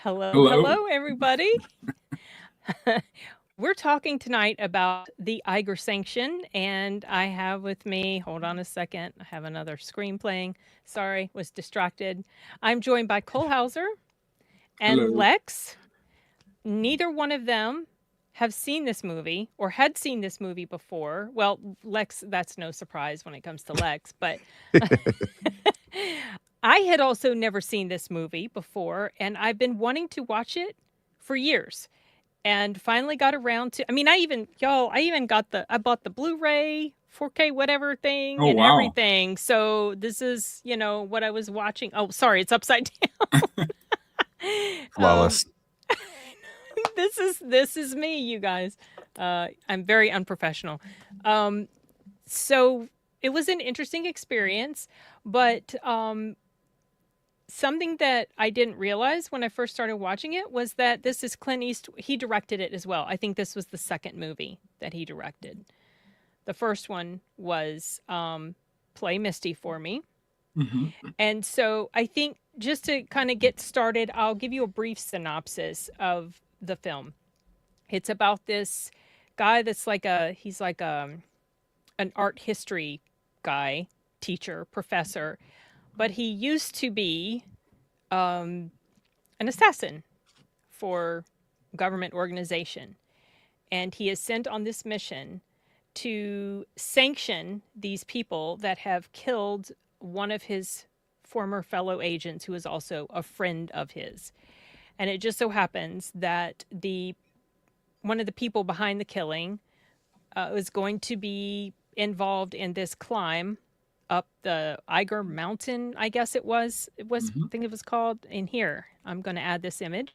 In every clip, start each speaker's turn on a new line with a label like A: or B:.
A: Hello,
B: Hello.
A: hello, everybody. We're talking tonight about the Eiger Sanction, and I have with me, hold on a second, I have another screen playing. Sorry, was distracted. I'm joined by Cole Hauser and
B: Hello.
A: Lex. Neither one of them have seen this movie or had seen this movie before. Well, Lex, that's no surprise when it comes to Lex, but I had also never seen this movie before, and I've been wanting to watch it for years. And finally got around to, I mean, I bought the Blu-ray 4K whatever thing
B: Oh,
A: and
B: wow.
A: everything. So this is, what I was watching. Oh, sorry, it's upside down. um,
C: Flawless.
A: this is me, you guys. I'm very unprofessional. So it was an interesting experience, but something that I didn't realize when I first started watching it was that this is Clint Eastwood. He directed it as well. I think this was the second movie that he directed. The first one was Play Misty for Me.
B: hmm
A: And so I think just to kind of get started, I'll give you a brief synopsis of the film. It's about this guy that's he's like an art history guy, teacher, professor, but he used to be an assassin for government organization, and he is sent on this mission to sanction these people that have killed one of his former fellow agents who is also a friend of his. And it just so happens that the one of the people behind the killing is going to be involved in this climb up the Eiger Mountain, I guess it was. I think it was called in here. I'm going to add this image.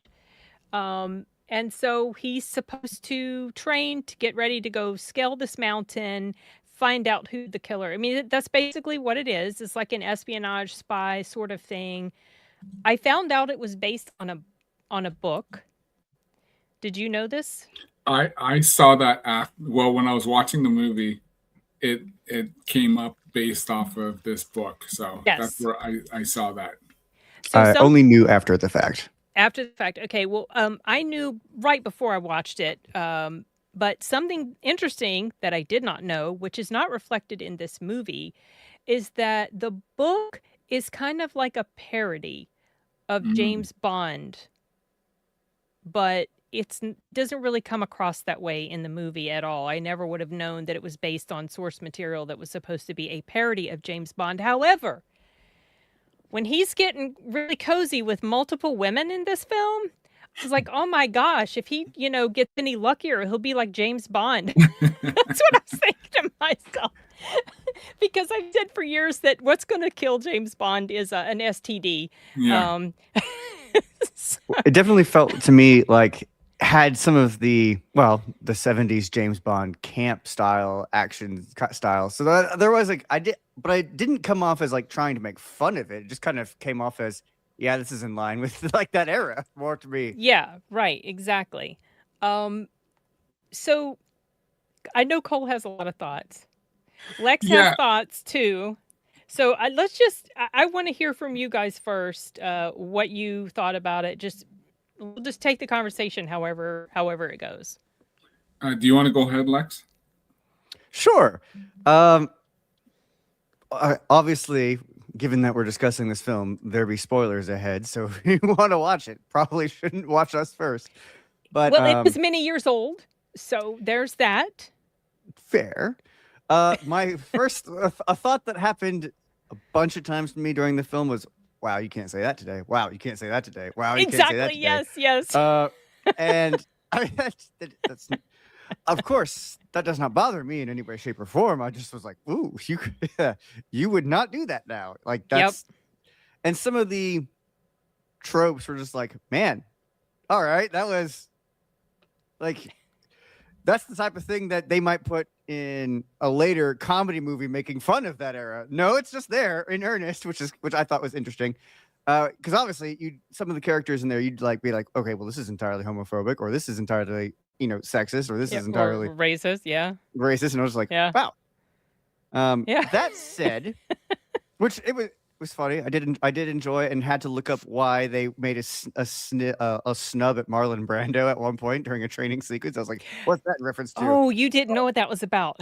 A: And so he's supposed to train to get ready to go scale this mountain, find out who the killer. I mean, that's basically what it is. It's like an espionage spy sort of thing. I found out it was based on a book. Did you know this?
B: I saw that well, when I was watching the movie, it came up based off of this book. So that's
A: Yes.
B: where I saw that.
A: So
C: I only knew after the fact.
A: after the fact. Okay, well, I knew right before I watched it. But something interesting that I did not know, which is not reflected in this movie, is that the book is kind of like a parody of
B: Mm.
A: James Bond, but it doesn't really come across that way in the movie at all. I never would have known that it was based on source material that was supposed to be a parody of James Bond. However, when he's getting really cozy with multiple women in this film, I was like, oh my gosh, if he, gets any luckier, he'll be like James Bond. That's what I was thinking to myself. Because I've said for years that what's going to kill James Bond is an STD.
B: Yeah.
C: It definitely felt to me like had some of the 70s James Bond camp style action style. So there was but I didn't come off as like trying to make fun of it. It just kind of came off as, yeah, this is in line with like that era more to me.
A: Yeah, right, exactly. So I know Cole has a lot of thoughts. Lex has
B: Yeah.
A: thoughts too. So I want to hear from you guys first, what you thought about it. We'll just take the conversation however it goes.
B: Do you want to go ahead, Lex?
C: Sure. Obviously, given that we're discussing this film, there be spoilers ahead. So if you want to watch it, probably shouldn't watch us first. But
A: Well, it was many years old, so there's that.
C: fair. My first a thought that happened a bunch of times to me during the film was, wow, you can't say that today. Wow, you can't say that today. Wow, you can't say that today.
A: Exactly. Yes.
C: And I mean, that's of course that does not bother me in any way, shape, or form. I just was like, ooh, you would not do that now. Like that's And some of the tropes were just like, man, all right, that was like that's the type of thing that they might put in a later comedy movie making fun of that era. No, it's just there in earnest, which I thought was interesting. Because obviously, some of the characters in there, you'd be like, okay, well, this is entirely homophobic, or this is entirely, sexist, or this is entirely
A: racist. Yeah,
C: racist, and I was like,
A: yeah.
C: wow.
A: Yeah.
C: That said, which it was, was funny. I did enjoy it, and had to look up why they made a snub at Marlon Brando at one point during a training sequence. I was like, "What's that in reference to?"
A: Oh, you didn't know what that was about.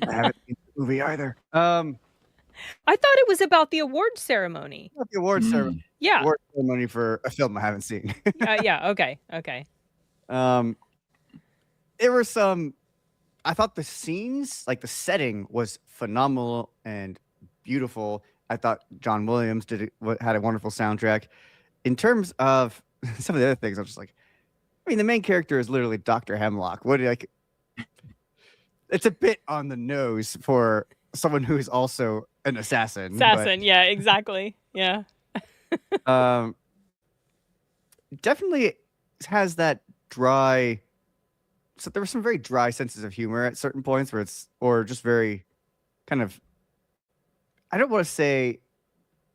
C: I haven't seen the movie either.
A: I thought it was about the award ceremony.
C: Not the award ceremony.
A: Yeah.
C: Award ceremony for a film I haven't seen.
A: Yeah. Okay. Okay.
C: There were some. I thought the scenes, like the setting, was phenomenal and beautiful. I thought John Williams had a wonderful soundtrack. In terms of some of the other things, I'm just like, I mean, the main character is literally Dr. Hemlock. It's a bit on the nose for someone who is also an assassin.
A: Yeah, exactly. Yeah.
C: Definitely has that dry. So there were some very dry senses of humor at certain points or just very kind of, I don't want to say,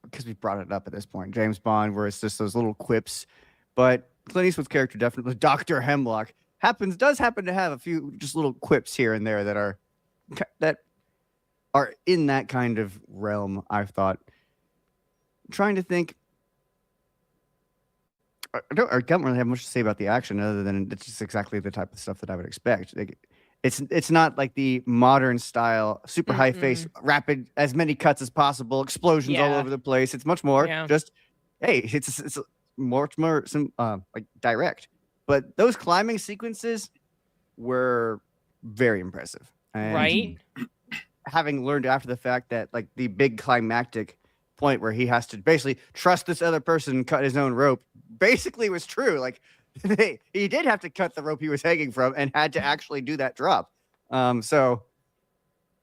C: because we brought it up at this point, James Bond, where it's just those little quips, but Clint Eastwood's character, definitely Dr. Hemlock, does happen to have a few just little quips here and there that are in that kind of realm. I've thought, trying to think, I don't really have much to say about the action other than it's just exactly the type of stuff that I would expect. It's not like the modern style, super high face, rapid, as many cuts as possible, explosions all over the place. It's much more just, hey, it's much more like direct. But those climbing sequences were very impressive. And
A: right.
C: Having learned after the fact that like the big climactic point where he has to basically trust this other person and cut his own rope basically was true. Like he did have to cut the rope he was hanging from and had to actually do that drop.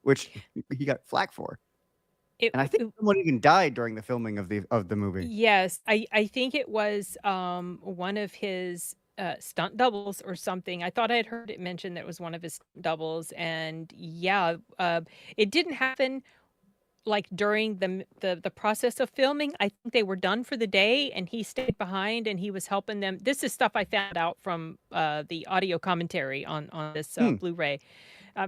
C: Which he got flack for. And I think someone even died during the filming of the movie.
A: Yes, I think it was one of his stunt doubles or something. I thought I had heard it mentioned that it was one of his stunt doubles, and yeah, it didn't happen like during the process of filming. I think they were done for the day, and he stayed behind and he was helping them. This is stuff I found out from the audio commentary on this Blu-ray.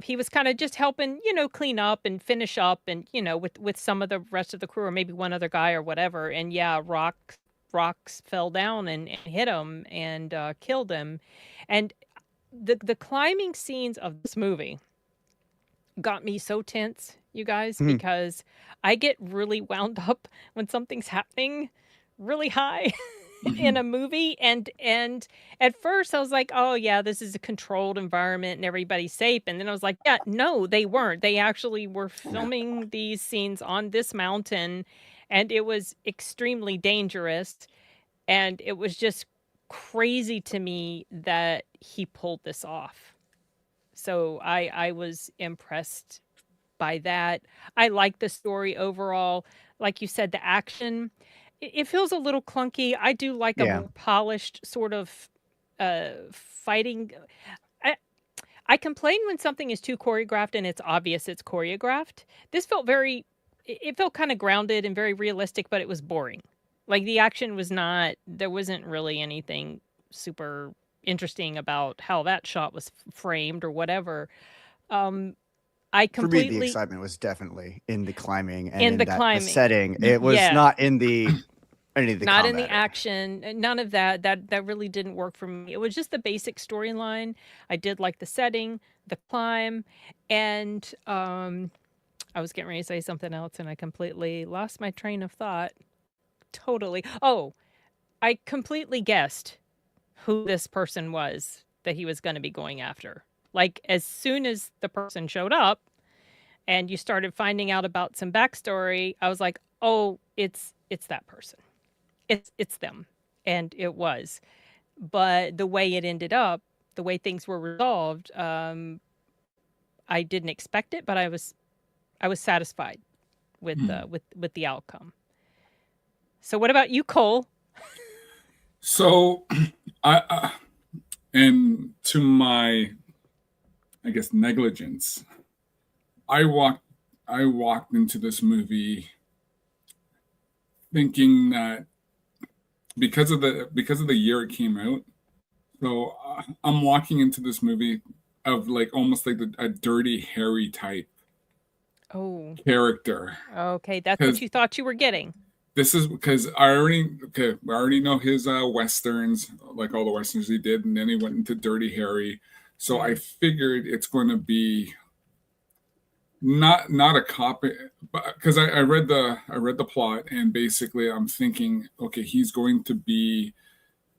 A: He was kind of just helping, clean up and finish up, and with some of the rest of the crew, or maybe one other guy or whatever. And yeah, rocks fell down and hit him and killed him. And the climbing scenes of this movie got me so tense, you guys, because I get really wound up when something's happening really high in a movie. And at first I was like, oh yeah, this is a controlled environment and everybody's safe. And then I was like, yeah, no, they weren't. They actually were filming these scenes on this mountain, and it was extremely dangerous. And it was just crazy to me that he pulled this off. So I was impressed by that. I like the story overall. Like you said, the action, it feels a little clunky. I do like a more polished sort of fighting. I complain when something is too choreographed and it's obvious it's choreographed. This felt it felt kind of grounded and very realistic, but it was boring. Like the action was not, there wasn't really anything super interesting about how that shot was framed or whatever. I completely,
C: for me, the excitement was definitely in the climbing and
A: in the
C: climbing setting. It was not in the any of the
A: not in the action. None of that. That really didn't work for me. It was just the basic storyline. I did like the setting, the climb, and I was getting ready to say something else, and I completely lost my train of thought. Totally. Oh, I completely guessed who this person was that he was going to be going after. Like, as soon as the person showed up and you started finding out about some backstory, I was like, oh, it's that person. It's them. And it was. But the way it ended up, the way things were resolved, I didn't expect it, but I was satisfied with the outcome. So what about you, Cole?
B: So and to my, I guess, negligence, I walked into this movie thinking that because of the year it came out, so I'm walking into this movie of like almost like a Dirty Harry type
A: Oh,
B: character.
A: okay. That's what
B: 'Cause
A: you thought you were getting.
B: this is because I already know his westerns, like all the westerns he did, and then he went into Dirty Harry. So I figured it's going to be not a copy, but because I read the plot, and basically I'm thinking, okay, he's going to be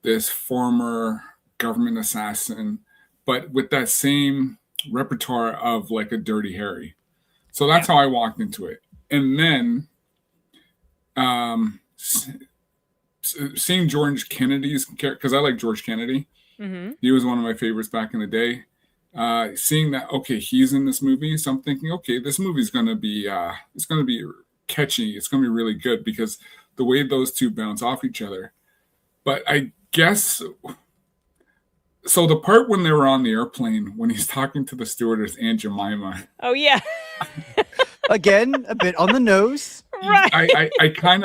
B: this former government assassin, but with that same repertoire of like a Dirty Harry. So that's how I walked into it, and then seeing George Kennedy's character, because I like George Kennedy. He was one of my favorites back in the day. Seeing that, okay, he's in this movie, so I'm thinking, okay, this movie's gonna be it's gonna be catchy. It's gonna be really good because the way those two bounce off each other. But I guess so. The part when they were on the airplane, when he's talking to the stewardess, Aunt Jemima.
A: Oh yeah.
C: Again, a bit on the nose.
A: Right.
B: I kind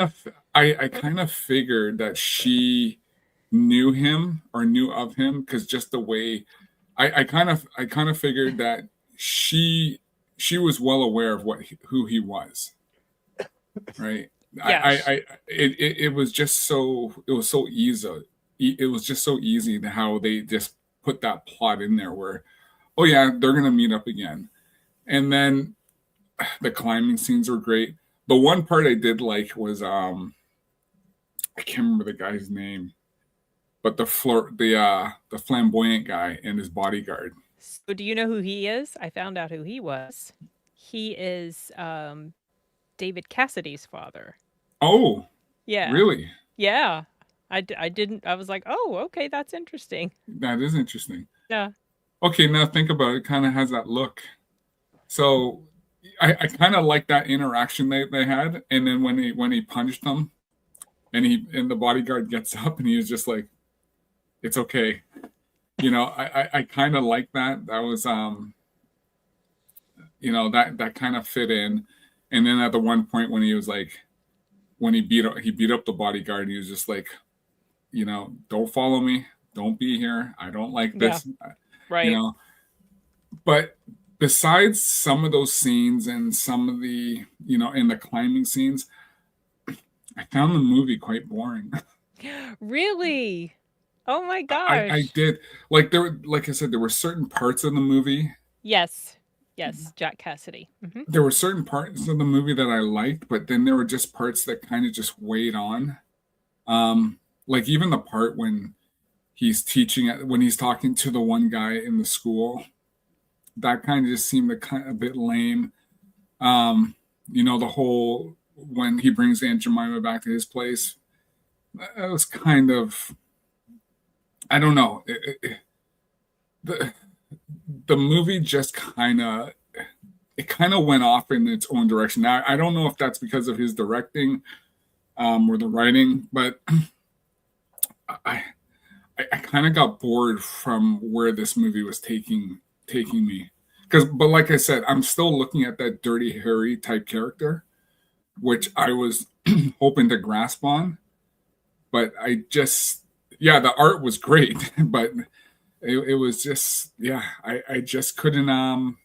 B: of figured that she knew him or knew of him because just the way I kind of figured that she was well aware of who he was, right?
A: Yeah.
B: It was just so easy. It was just so easy how they just put that plot in there where, oh yeah, they're gonna meet up again, and then the climbing scenes were great. The one part I did like was I can't remember the guy's name, but the flamboyant guy and his bodyguard.
A: So do you know who he is? I found out who he was. He is David Cassidy's father.
B: Oh,
A: Yeah.
B: really?
A: Yeah. I didn't. I was like, oh, okay, that's interesting.
B: That is interesting.
A: Yeah.
B: Okay, now think about it. It kind of has that look. So I kind of like that interaction they had, and then when he punched them, and the bodyguard gets up and he was just like, "It's okay," I kind of like that. That was that kind of fit in, and then at the one point when he was like, when he beat up the bodyguard, he was just like, don't follow me, don't be here, I don't like this,
A: right.
B: But besides some of those scenes and some of the, in the climbing scenes, I found the movie quite boring.
A: Really? Oh my gosh.
B: I did. Like like I said, there were certain parts of the movie.
A: Yes, Jack Cassidy.
B: There were certain parts of the movie that I liked, but then there were just parts that kind of just weighed on. Like even the part when he's when he's talking to the one guy in the school, that kind of just seemed a bit lame. The whole when he brings Aunt Jemima back to his place, that was kind of, I don't know. The movie just kind of went off in its own direction. Now I don't know if that's because of his directing or the writing, but I kind of got bored from where this movie was taking me. But like I said, I'm still looking at that Dirty Harry type character, which I was hoping to grasp on. But the art was great, but it was just, I just couldn't,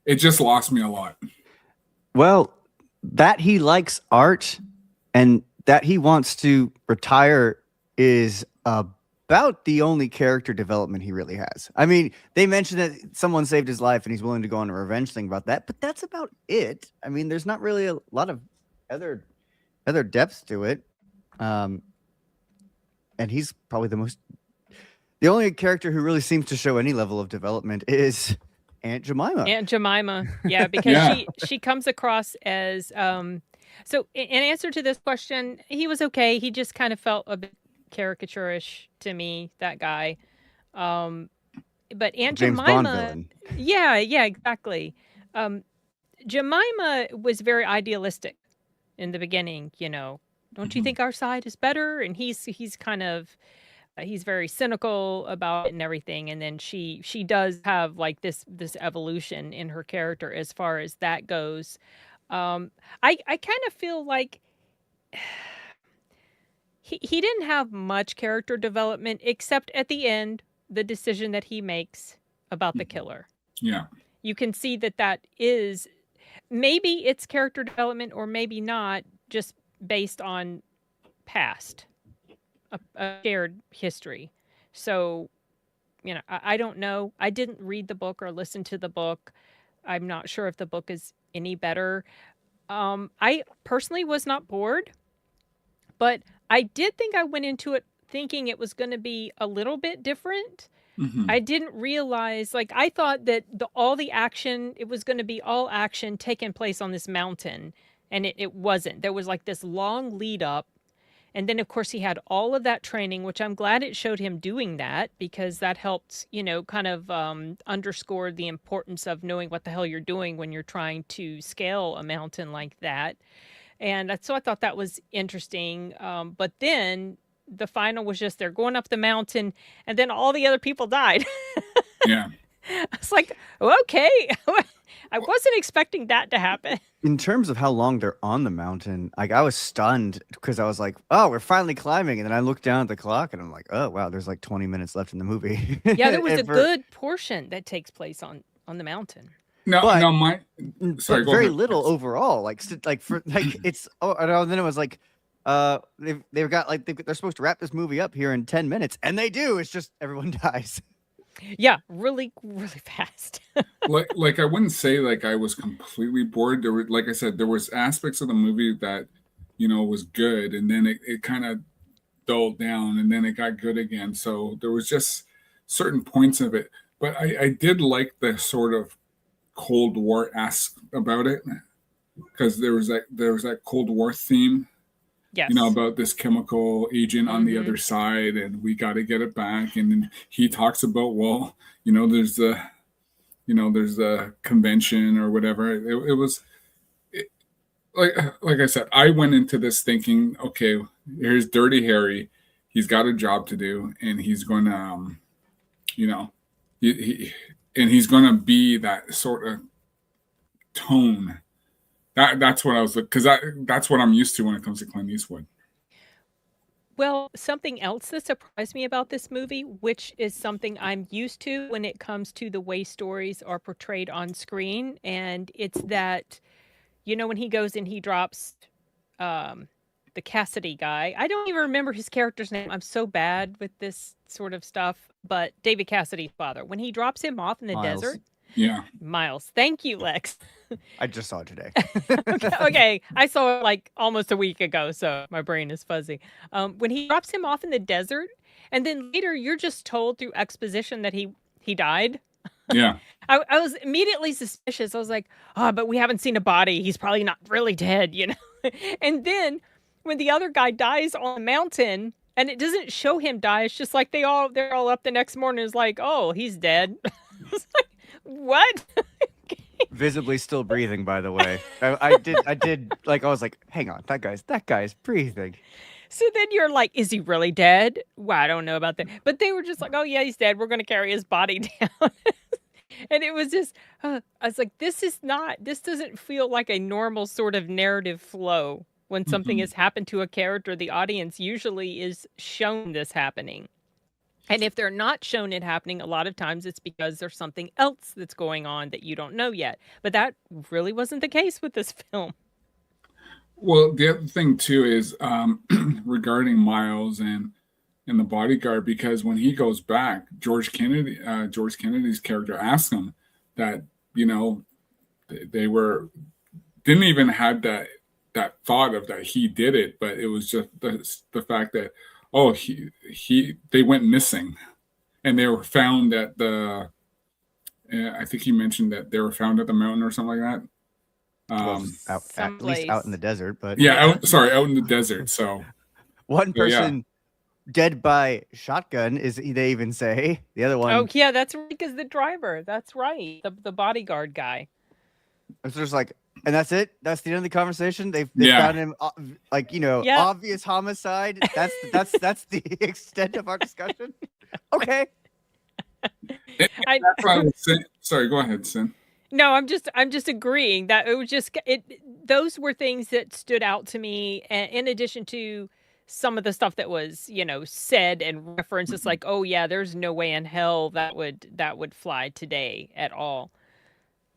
B: it just lost me a lot.
C: Well, that he likes art and that he wants to retire is about the only character development he really has. I mean, they mentioned that someone saved his life and he's willing to go on a revenge thing about that, but that's about it. I mean, there's not really a lot of other depths to it. And he's probably the only character who really seems to show any level of development is Aunt Jemima.
A: Aunt Jemima. Yeah, because she comes across as so in answer to this question, he was okay. He just kind of felt a bit caricaturish to me, that guy. But Aunt
C: James
A: Jemima,
C: Bond villain.
A: yeah, exactly. Jemima was very idealistic in the beginning, Don't you think our side is better? And he's kind of he's very cynical about it and everything. And then she does have like this evolution in her character as far as that goes. I kind of feel like he didn't have much character development except at the end, the decision that he makes about the killer.
B: Yeah.
A: you can see that that is maybe it's character development or maybe not, just based on past, a shared history. So, you know, I don't know. I didn't read the book or listen to the book. I'm not sure if the book is any better. I personally was not bored, but I did think I went into it thinking it was going to be a little bit different.
B: Hmm.
A: I didn't realize, like, I thought that all the action, it was going to be all action taking place on this mountain, and it wasn't. There was like this long lead up. And then, of course, he had all of that training, which I'm glad it showed him doing that, because that helped, you know, kind of underscore the importance of knowing what the hell you're doing when you're trying to scale a mountain like that. And so I thought that was interesting. But then the final was just they're going up the mountain, and then all the other people died.
B: Yeah.
A: I was like, okay. I wasn't expecting that to happen.
C: In terms of how long they're on the mountain, like I was stunned because I was like, "Oh, we're finally climbing," and then I looked down at the clock and I'm like, "Oh, wow, there's like 20 minutes left in the movie."
A: Yeah, there was
C: And
A: a good portion that takes place on the mountain.
B: No,
C: But-
B: no, my sorry,
C: but
B: go
C: very
B: ahead.
C: little overall. Like for like it's and then it was like they've got like they're supposed to wrap this movie up here in 10 minutes, and they do. It's just everyone dies.
A: Yeah, really, really fast.
B: Like I wouldn't say like I was completely bored. There were, like I said, there was aspects of the movie that, you know, was good, and then it kind of dulled down, and then it got good again. So there was just certain points of it. But I did like the sort of Cold War esque about it, because there was that Cold War theme,
A: Yes.
B: you know, about this chemical agent on the
A: Mhm.
B: other side, and we got to get it back. And then he talks about, well, you know, there's the convention or whatever. It was like I said, I went into this thinking, okay, here's Dirty Harry. He's got a job to do, and he's going to, you know, and he's going to be that sort of tone. That's what I was, because that's what I'm used to when it comes to Clint Eastwood.
A: Well, something else that surprised me about this movie, which is something I'm used to when it comes to the way stories are portrayed on screen, and it's that, you know, when he goes and he drops the Cassidy guy. I don't even remember his character's name. I'm so bad with this sort of stuff, but David Cassidy's father. When he drops him off in the
C: Miles.
A: desert.
B: Yeah.
A: Miles. Thank you, Lex.
C: I just saw it today.
A: Okay, I saw it like almost a week ago, so my brain is fuzzy. When he drops him off in the desert, and then later you're just told through exposition that he died.
B: Yeah.
A: I was immediately suspicious. I was like, oh, but we haven't seen a body. He's probably not really dead, you know? And then when the other guy dies on the mountain, and it doesn't show him die, it's just like they're all up the next morning. It's like, oh, he's dead. It's like, what?
C: Visibly still breathing, by the way. I did like I was like, hang on, that guy's breathing.
A: So then you're like, is he really dead? Well, I don't know about that. But they were just like, oh yeah, he's dead. We're going to carry his body down. And it was just, I was like, this doesn't feel like a normal sort of narrative flow. When something has happened to a character, the audience usually is shown this happening. And if they're not shown it happening, a lot of times it's because there's something else that's going on that you don't know yet. But that really wasn't the case with this film.
B: Well, the other thing too is regarding Miles and the bodyguard, because when he goes back, George Kennedy's character asks him that, you know, they didn't even have that thought of that he did it, but it was just the fact that, oh, they went missing, and they were found at the I think he mentioned that they were found at the mountain or something like that.
C: Well, at least out in the desert, but
B: yeah, out in the desert. So
C: one person dead by shotgun they even say. The other one,
A: oh yeah, that's right, because the driver, that's right, the bodyguard guy.
C: It's just like, and that's it. That's the end of the conversation. They found him, like, you know, obvious homicide. That's the extent of our discussion. Okay.
B: That's what I was saying. Sorry, go ahead, Sin.
A: No, I'm just agreeing that it was just those were things that stood out to me, in addition to some of the stuff that was, you know, said and referenced. It's like, oh yeah, there's no way in hell that would fly today at all.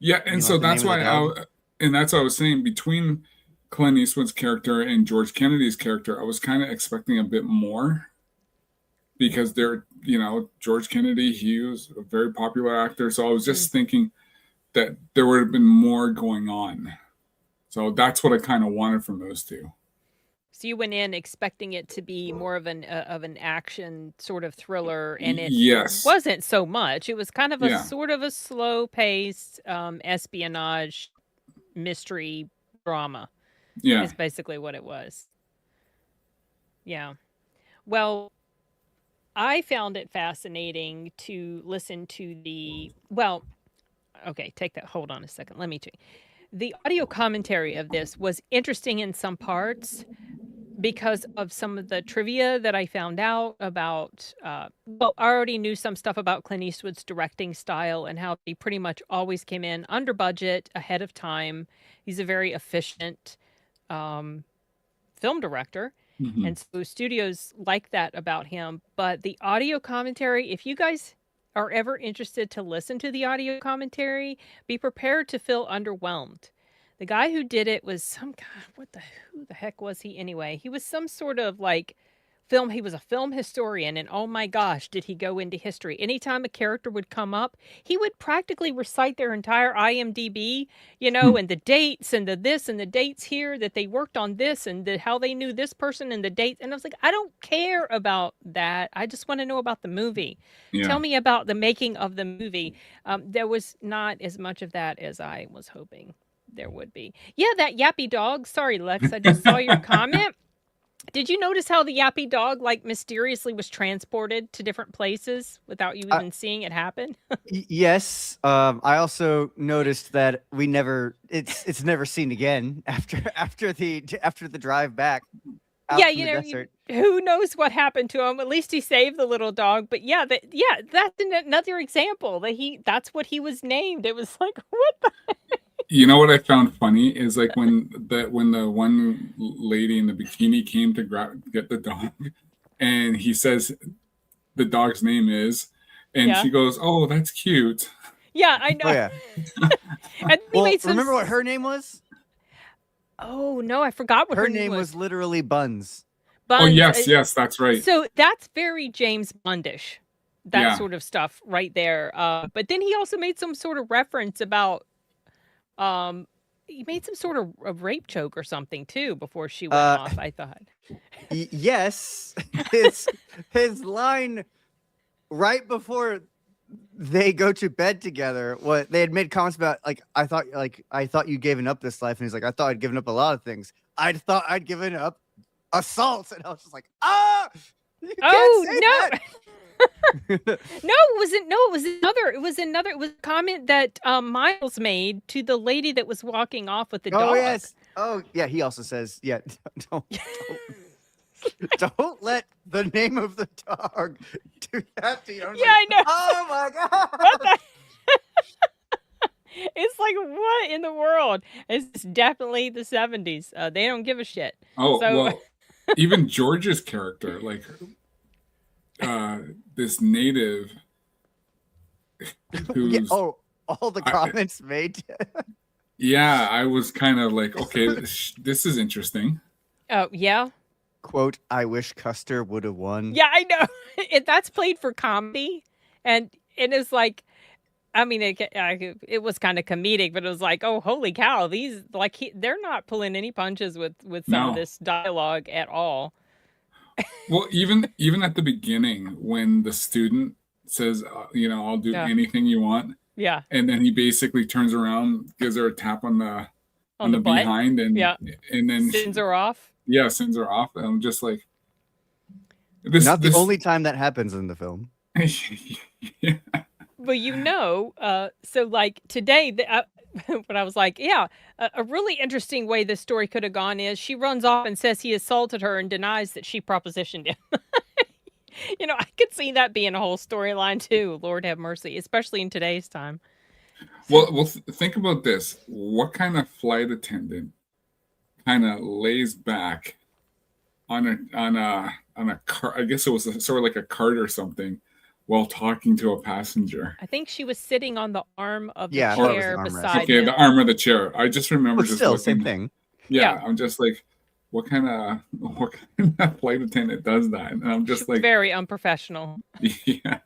B: Yeah, and
C: You
B: so
C: want the name
B: that's
C: of the
B: why
C: dog?
B: that's what I was saying, between Clint Eastwood's character and George Kennedy's character, I was kind of expecting a bit more, because they're, George Kennedy, he was a very popular actor. So I was
A: Mm.
B: just thinking that there would have been more going on. So that's what I kind of wanted from those two.
A: So you went in expecting it to be more of an action sort of thriller, and it
B: Yes.
A: wasn't so much. It was kind of a
B: Yeah.
A: sort of a slow paced espionage mystery drama.
B: Yeah.
A: Is basically what it was. Yeah. Well, I found it fascinating to listen to okay, take that. Hold on a second. Let me check. The audio commentary of this was interesting in some parts because of some of the trivia that I found out about. Well, I already knew some stuff about Clint Eastwood's directing style and how he pretty much always came in under budget, ahead of time. He's a very efficient um, film director.
B: Mm-hmm.
A: And so studios like that about him. But the audio commentary, if you guys are ever interested to listen to the audio commentary, be prepared to feel underwhelmed. The guy who did it was some guy, who the heck was he anyway? He was some sort of like he was a film historian, and oh my gosh, did he go into history. Anytime a character would come up, he would practically recite their entire IMDb, and the dates and the this and the dates here that they worked on this and how they knew this person and the dates. And I was like, I don't care about that. I just want to know about the movie.
B: Yeah.
A: Tell me about the making of the movie. There was not as much of that as I was hoping there would be. Yeah, that yappy dog. Sorry, Lex, I just saw your comment. Did you notice how the yappy dog like mysteriously was transported to different places without you even seeing it happen?
C: Yes. I also noticed that it's never seen again after the drive back.
A: Yeah, who knows what happened to him? At least he saved the little dog. But yeah, that's another example that's what he was named. It was like, what the heck?
B: You know what I found funny is like when the one lady in the bikini came to get the dog, and he says the dog's name is, and she goes, "Oh, that's cute."
A: Yeah, I know.
C: Oh yeah.
A: And
C: well, remember what her name was?
A: Oh no, I forgot what
C: her name was. Literally Buns.
B: Oh yes, that's right.
A: So that's very James Bondish, that sort of stuff right there. But then he also made some sort of reference about. He made some sort of rape joke or something too before she went off, I thought.
C: Yes. His line right before they go to bed together, they had made comments about I thought you'd given up this life, and he's like, I thought I'd given up a lot of things. I thought I'd given up assault, and I was just like, you can't say that.
A: It was a comment that Miles made to the lady that was walking off with the dog.
C: Oh yes. Oh yeah, he also says, don't let the name of the dog do that to you.
A: I know.
C: Oh my god.
A: What the It's like, what in the world? It's definitely the 70s. They don't give a shit.
B: Oh, well, even George's character, like this native who's
C: all the comments made.
B: Yeah, I was kind of like, okay, this is interesting.
A: Oh yeah.
C: Quote, I wish Custer would have won.
A: Yeah, I know. That's played for comedy, and it's like, I mean, it was kind of comedic, but it was like, oh, holy cow, these they're not pulling any punches with some of this dialogue at all.
B: Well, even at the beginning when the student says, I'll do anything you want.
A: Yeah.
B: And then he basically turns around, gives her a tap on the behind, and and then
A: sends her off.
B: Yeah, sends her off. And I'm just like,
C: not the only time that happens in the film.
B: Yeah.
A: Well, so like today, when I was like, a really interesting way this story could have gone is she runs off and says he assaulted her and denies that she propositioned him. I could see that being a whole storyline too. Lord have mercy, especially in today's time.
B: Well, think about this. What kind of flight attendant kind of lays back on a car? I guess it was sort of like a cart or something, while talking to a passenger.
A: I think she was sitting on the arm of the
C: Yeah, I thought it was
A: chair
C: an armrest.
A: beside
B: Okay,
A: him.
B: the arm of the chair. I just remember
C: But
B: just
C: still,
B: looking.
C: same thing.
B: Yeah,
A: Yeah.
B: I'm just like, what kind of flight attendant does that? And I'm just like,
A: very unprofessional.
B: yeah,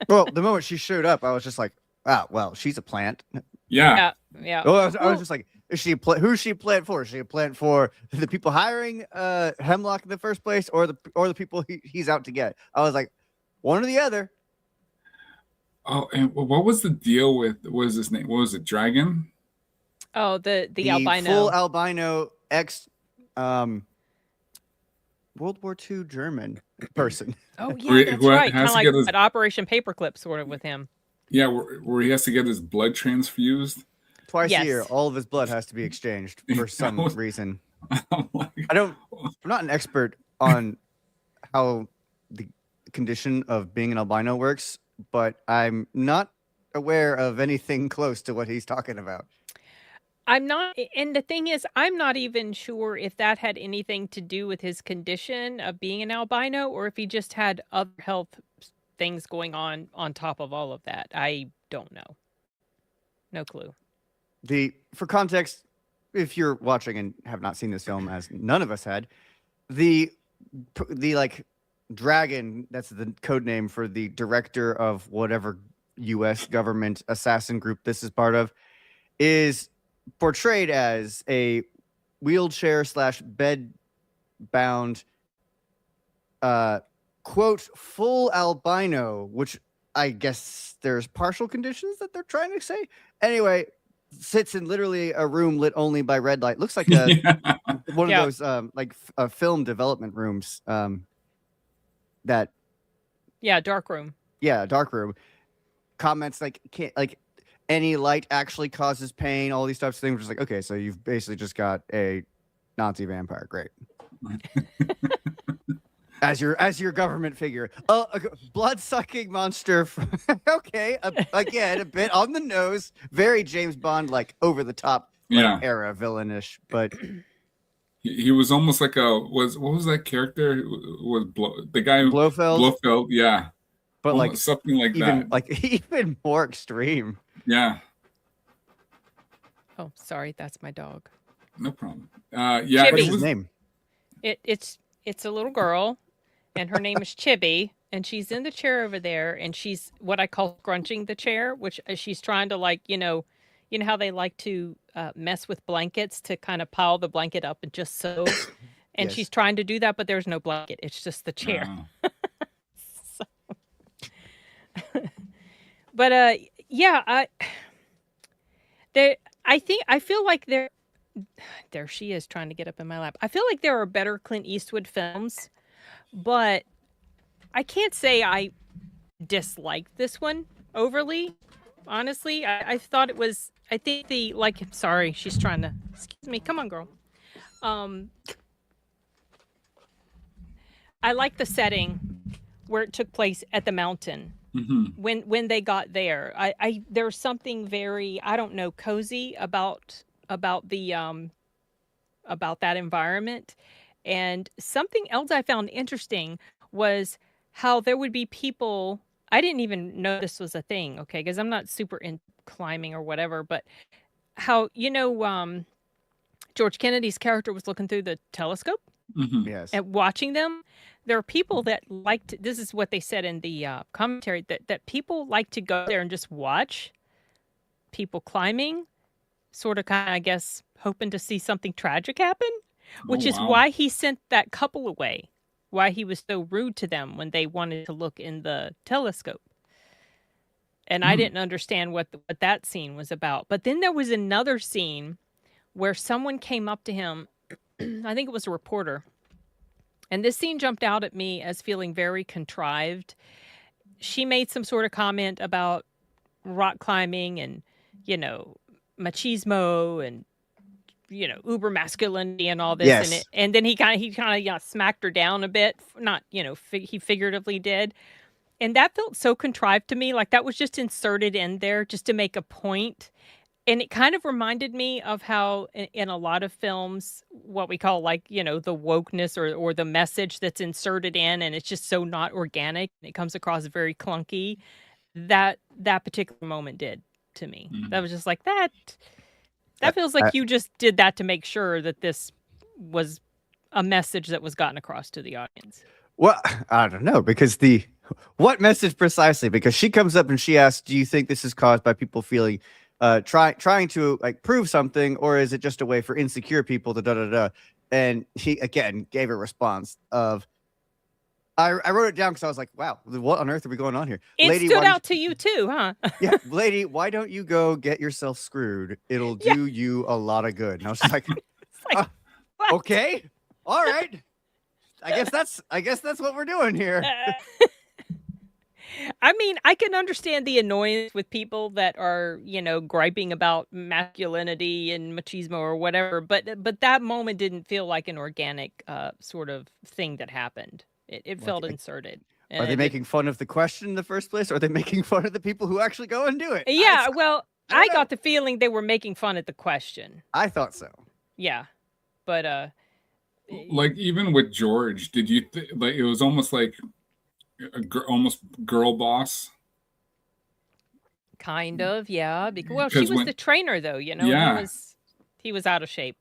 C: Well, the moment she showed up, I was just like, ah, well, she's a plant.
B: yeah.
A: Yeah.
C: Oh, I was just like, is she who's she a plant for? Is she a plant for the people hiring Hemlock in the first place, or the people he's out to get? I was like, one or the other.
B: Oh, and what was the deal with, what was his name? What was it? Dragon?
A: Oh, the albino.
C: Full albino ex World War II German person.
A: Oh yeah, that's
B: Who
A: right.
B: has
A: Kind of
B: to
A: like
B: get his,
A: an Operation Paperclip sort of with him.
B: yeah, where he has to get his blood transfused.
C: Twice
A: Yes.
C: a year, all of his blood has to be exchanged for some reason.
B: I'm like,
C: I'm not an expert on how the condition of being an albino works, but I'm not aware of anything close to what he's talking about.
A: I'm not, and the thing is, I'm not even sure if that had anything to do with his condition of being an albino, or if he just had other health things going on top of all of that. I don't know. No clue.
C: For context, if you're watching and have not seen this film, as none of us had, the like dragon, that's the code name for the director of whatever U.S. government assassin group this is part of, is portrayed as a wheelchair / bed bound quote full albino, which I guess there's partial conditions that they're trying to say. Anyway, sits in literally a room lit only by red light. Looks like one of those film development rooms that
A: dark room.
C: Yeah, dark room. Comments like any light actually causes pain, all these types of things. Just like, okay, so you've basically just got a Nazi vampire. Great. as your government figure. Oh, a blood-sucking monster. Okay, again, a bit on the nose. Very James Bond, like over the top era villainish, but
B: he was almost like what was that character? Was the guy Blofeld, yeah.
C: But
B: almost
C: like
B: something like
C: even
B: that.
C: Even more extreme.
B: Yeah.
A: Oh, sorry, that's my dog.
B: No problem. Yeah.
C: What's his name?
A: It's a little girl, and her name is Chibi, and she's in the chair over there, and she's what I call scrunching the chair, which she's trying to, like, you know how they like to mess with blankets to kind of pile the blanket up and just sew, and she's trying to do that, but there's no blanket; it's just the chair. But yeah, I feel like there she is trying to get up in my lap. I feel like there are better Clint Eastwood films, but I can't say I disliked this one overly. Honestly, I thought it was. I think sorry, she's trying to. Excuse me, come on, girl. I like the setting where it took place at the mountain.
B: Mm-hmm.
A: When they got there, there's something very, I don't know, cozy about the about that environment. And something else I found interesting was how there would be people. I didn't even know this was a thing, okay, because I'm not super in climbing or whatever, but how George Kennedy's character was looking through the telescope,
C: yes,
A: and watching them. There are people that like to, this is what they said in the commentary, that people like to go there and just watch people climbing, sort of kind of, I guess, hoping to see something tragic happen, which is why he sent that couple away, why he was so rude to them when they wanted to look in the telescope. And I didn't understand what that scene was about. But then there was another scene where someone came up to him, I think it was a reporter, and this scene jumped out at me as feeling very contrived. She made some sort of comment about rock climbing and, machismo and, uber masculinity and all this.
C: Yes.
A: And then he kind of smacked her down a bit. Not, he figuratively did. And that felt so contrived to me. Like that was just inserted in there just to make a point. And it kind of reminded me of how in a lot of films, what we call like, the wokeness or the message that's inserted in, and it's just so not organic. It comes across very clunky. That particular moment did to me. That was just like that feels like you just did that to make sure that this was a message that was gotten across to the audience.
C: Well, I don't know, because what message precisely? Because she comes up and she asks, "Do you think this is caused by people feeling trying to like prove something, or is it just a way for insecure people to da da da?" And he again gave a response of, I wrote it down because I was like, wow, what on earth are we going on here?
A: It
C: lady,
A: stood out to you too, huh?
C: Yeah, lady, why don't you go get yourself screwed? It'll do you a lot of good. And I was like, okay, all right. I guess that's what we're doing here.
A: I mean, I can understand the annoyance with people that are, griping about masculinity and machismo or whatever, but that moment didn't feel like an organic sort of thing that happened. It felt inserted.
C: Are they making fun of the question in the first place? Or are they making fun of the people who actually go and do it?
A: Yeah, I got the feeling they were making fun of the question.
C: I thought so.
A: Yeah, but
B: like even with George, did you like it was almost like almost girl boss?
A: Kind of, yeah. Because she was the trainer, though.
B: Yeah.
A: He was out of shape.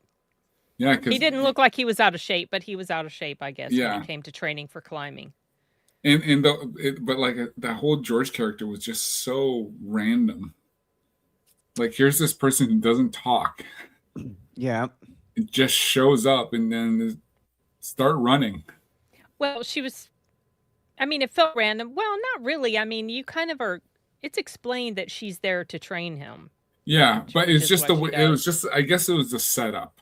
B: Yeah,
A: he didn't look like he was out of shape, but he was out of shape, I guess,
B: yeah,
A: when it came to training for climbing.
B: But like that whole George character was just so random. Like, here's this person who doesn't talk.
C: Yeah.
B: It just shows up and then start running.
A: Well, it felt random. Well, not really. I mean, you kind of are. It's explained that she's there to train him.
B: Yeah, but it's just the way. It was just. I guess it was the setup.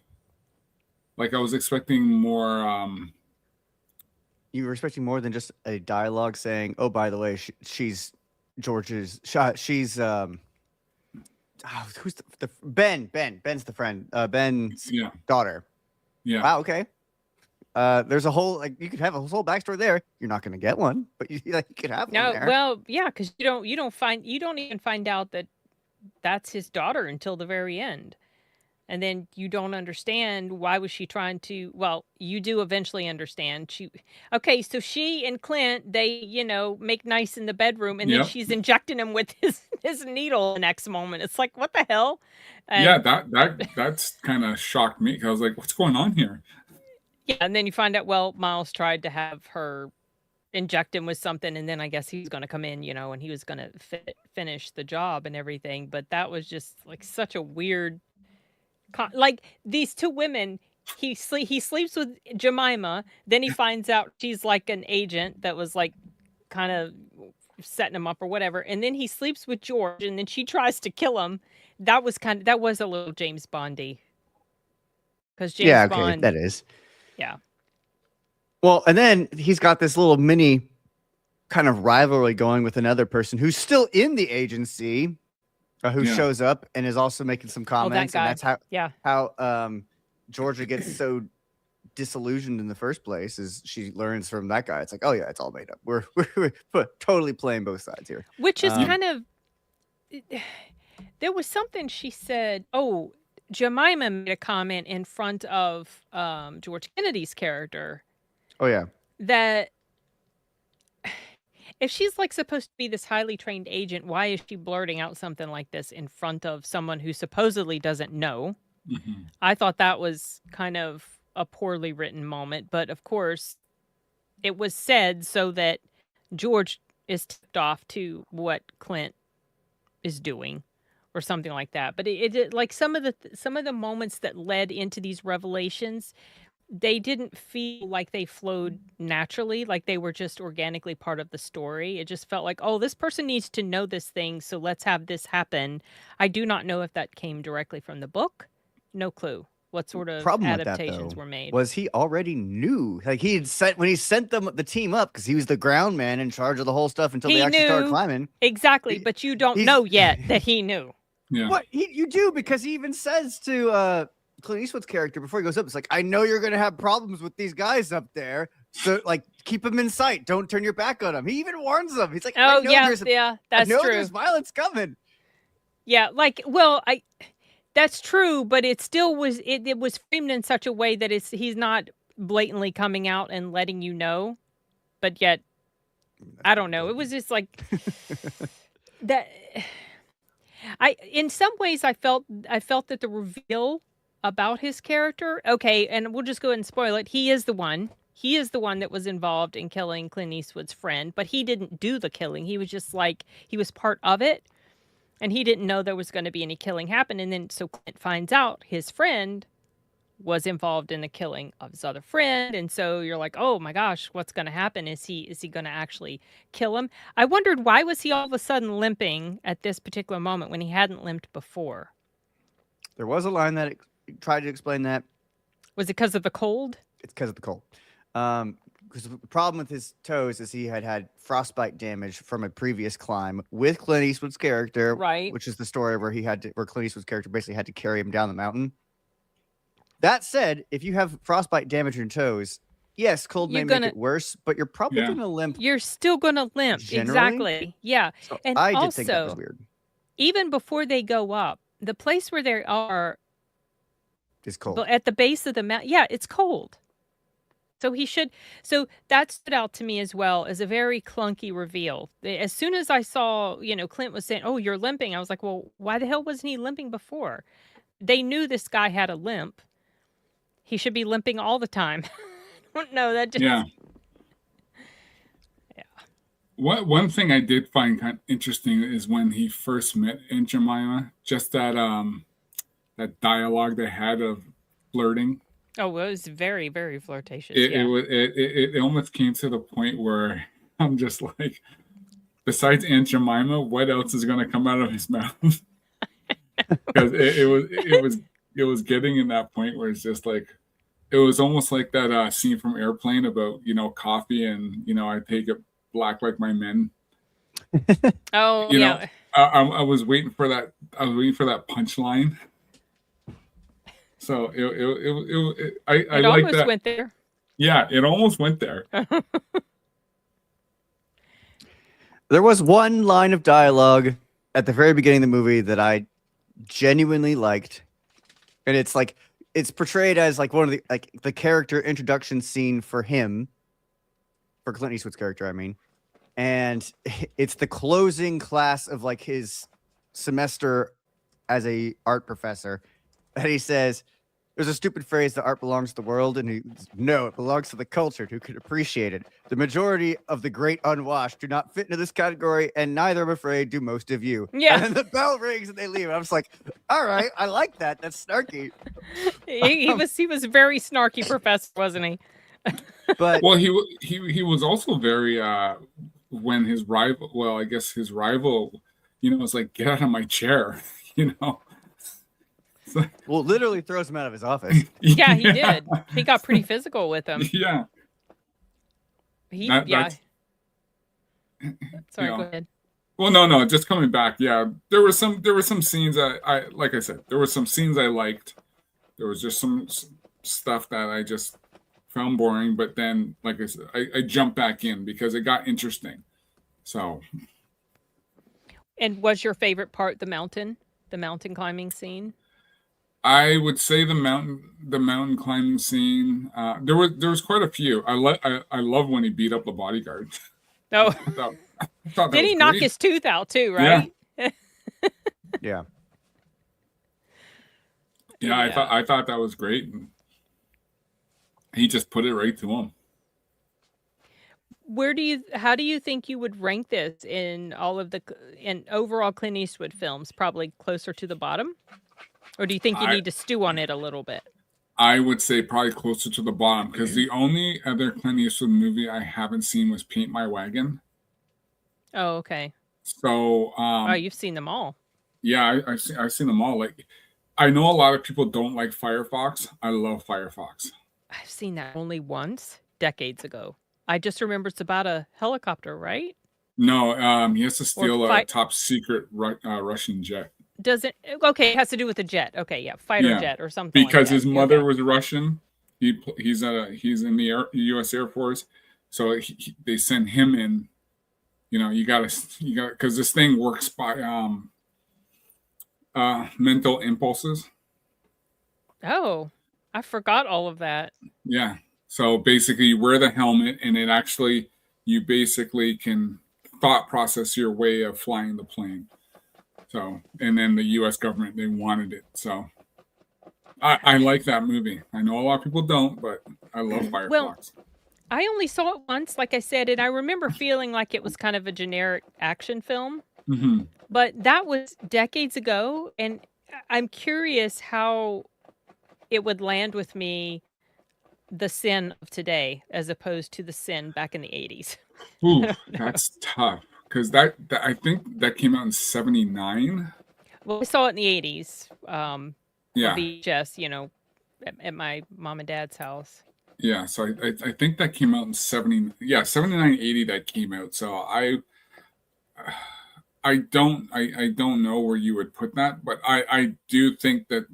B: Like I was expecting more.
C: You were expecting more than just a dialogue saying, "Oh, by the way, she's George's. She's who's the Ben? Ben's the friend. Ben's daughter.
B: Yeah.
C: Wow. Okay. There's a whole you could have a whole backstory there. You're not going to get one, but you could have one there.
A: Well, yeah, because you don't even find out that that's his daughter until the very end, and then you don't understand why was she trying to. Well, you do eventually understand. So she and Clint, they make nice in the bedroom, and then she's injecting him with his needle the next moment. It's like, what the hell?
B: That's kind of shocked me because I was like, what's going on here?
A: Yeah, and then you find out, well, Miles tried to have her inject him with something, and then I guess he's going to come in, and he was going to finish the job and everything. But that was just like such a weird, like these two women. He sleeps with Jemima, then he finds out she's like an agent that was like kind of setting him up or whatever, and then he sleeps with George, and then she tries to kill him. That was a little James Bondy. Because James Bond,
C: that is.
A: Yeah.
C: Well, and then he's got this little mini kind of rivalry going with another person who's still in the agency, who shows up and is also making some comments. And that's how Georgia gets so disillusioned in the first place, is she learns from that guy. It's like, oh yeah, it's all made up. We're totally playing both sides here.
A: Which is kind of, there was something she said, Jemima made a comment in front of George Kennedy's character.
C: Oh, yeah.
A: That if she's like supposed to be this highly trained agent, why is she blurting out something like this in front of someone who supposedly doesn't know? Mm-hmm. I thought that was kind of a poorly written moment. But of course, it was said so that George is tipped off to what Clint is doing. Or something like that, but it like some of the moments that led into these revelations, they didn't feel like they flowed naturally, like they were just organically part of the story. It just felt like, oh, this person needs to know this thing, so let's have this happen. I do not know if that came directly from the book. No clue what sort of adaptations were made.
C: Was he already knew? Like he had sent when he sent the team up, because he was the ground man in charge of the whole stuff until they actually started climbing.
A: Exactly, but you don't know yet that he knew.
B: Yeah.
C: What you do, because he even says to Clint Eastwood's character before he goes up, it's like, I know you're going to have problems with these guys up there, so like keep them in sight. Don't turn your back on them. He even warns them. He's like,
A: that's true.
C: There's violence coming.
A: Yeah, like, well, That's true, but it still was it was framed in such a way that he's not blatantly coming out and letting you know, but yet I don't know. It was just like that. In some ways I felt that the reveal about his character. Okay, and we'll just go ahead and spoil it. He is the one. He is the one that was involved in killing Clint Eastwood's friend, but he didn't do the killing. He was just like he was part of it. And he didn't know there was going to be any killing happen. And then so Clint finds out his friend was involved in the killing of his other friend. And so you're like, oh my gosh, what's going to happen? Is he going to actually kill him? I wondered, why was he all of a sudden limping at this particular moment when he hadn't limped before?
C: There was a line that tried to explain that.
A: Was it because of the cold?
C: It's because of the cold. Because the problem with his toes is he had frostbite damage from a previous climb with Clint Eastwood's character,
A: right?
C: Which is the story where where Clint Eastwood's character basically had to carry him down the mountain. That said, if you have frostbite damage in your toes, yes, cold may make it worse, but you're probably going to limp.
A: You're still going to limp, exactly. Yeah,
C: so and I did think that was weird.
A: Even before they go up, the place where they are
C: is cold.
A: But at the base of the mountain, yeah, it's cold. So that stood out to me as well as a very clunky reveal. As soon as I saw, Clint was saying, oh, you're limping. I was like, well, why the hell wasn't he limping before? They knew this guy had a limp. He should be limping all the time. I don't know. That just...
B: Yeah. One thing I did find kind of interesting is when he first met Aunt Jemima, just that dialogue they had of flirting.
A: Oh, it was very, very flirtatious.
B: It almost came to the point where I'm just like, besides Aunt Jemima, what else is going to come out of his mouth? Because it was getting in that point where it's just like, it was almost like that scene from Airplane about coffee and I take it black like my men.
A: Oh, yeah.
B: I was waiting for that. I was waiting for that punchline. So I like that.
A: Went there.
B: Yeah, it almost went there.
C: There was one line of dialogue at the very beginning of the movie that I genuinely liked, and it's like it's portrayed as like one of the character introduction scene for him, for Clint Eastwood's character, I mean, and it's the closing class of like his semester as a art professor. And he says, there's a stupid phrase that art belongs to the world. And no, it belongs to the cultured who can appreciate it. The majority of the great unwashed do not fit into this category. And neither, I'm afraid, do most of you.
A: Yeah.
C: And then the bell rings and they leave. And I was like, all right, I like that. That's snarky.
A: he was a very snarky professor, wasn't he?
B: But well, he was also very, when his rival, well, I guess his rival, was like, get out of my chair,
C: Well, literally throws him out of his office.
A: Yeah, he did. He got pretty physical with him.
B: Yeah.
A: Sorry, go ahead.
B: Well, no, just coming back. Yeah, there were some scenes I like I said, there were some scenes I liked. There was just some stuff that I just found boring, but then, like I said, I jumped back in because it got interesting. So.
A: And was your favorite part the mountain climbing scene?
B: I would say the mountain climbing scene. There was quite a few. I love when he beat up the bodyguard.
A: Oh,
B: I thought
A: did he knock his tooth out too? Right?
C: Yeah.
B: Yeah, I thought that was great. And he just put it right to him.
A: How do you think you would rank this in overall Clint Eastwood films? Probably closer to the bottom? Or do you think you need to stew on it a little bit?
B: I would say probably closer to the bottom, because the only other Clint Eastwood movie I haven't seen was Paint My Wagon.
A: Oh, okay.
B: So,
A: you've seen them all.
B: Yeah, I've seen them all. Like, I know a lot of people don't like Firefox. I love Firefox.
A: I've seen that only once, decades ago. I just remember it's about a helicopter, right?
B: No, he has to steal a top secret Russian jet.
A: Okay, it has to do with the jet. Okay, yeah, fighter jet or something.
B: Because
A: like
B: his mother was Russian. He's in the U.S. Air Force, so they send him in. You got because this thing works by mental impulses.
A: Oh, I forgot all of that.
B: Yeah. So basically, you wear the helmet, and it actually, you basically can thought process your way of flying the plane. So, and then the U.S. government, they wanted it. So I like that movie. I know a lot of people don't, but I love
A: Well,
B: Fireflies.
A: I only saw it once, like I said, and I remember feeling like it was kind of a generic action film.
B: Mm-hmm.
A: But that was decades ago, and I'm curious how it would land with me, the sin of today, as opposed to the sin back in the 80s.
B: Ooh,
A: I don't know.
B: that's tough because that I think that came out in '79.
A: Well, I saw it in the 80s for
B: Yeah,
A: VHS, at my mom and dad's house.
B: yeah. So I think that came out in 70. Yeah, 79, 80 that came out. So I don't know where you would put that, but I do think that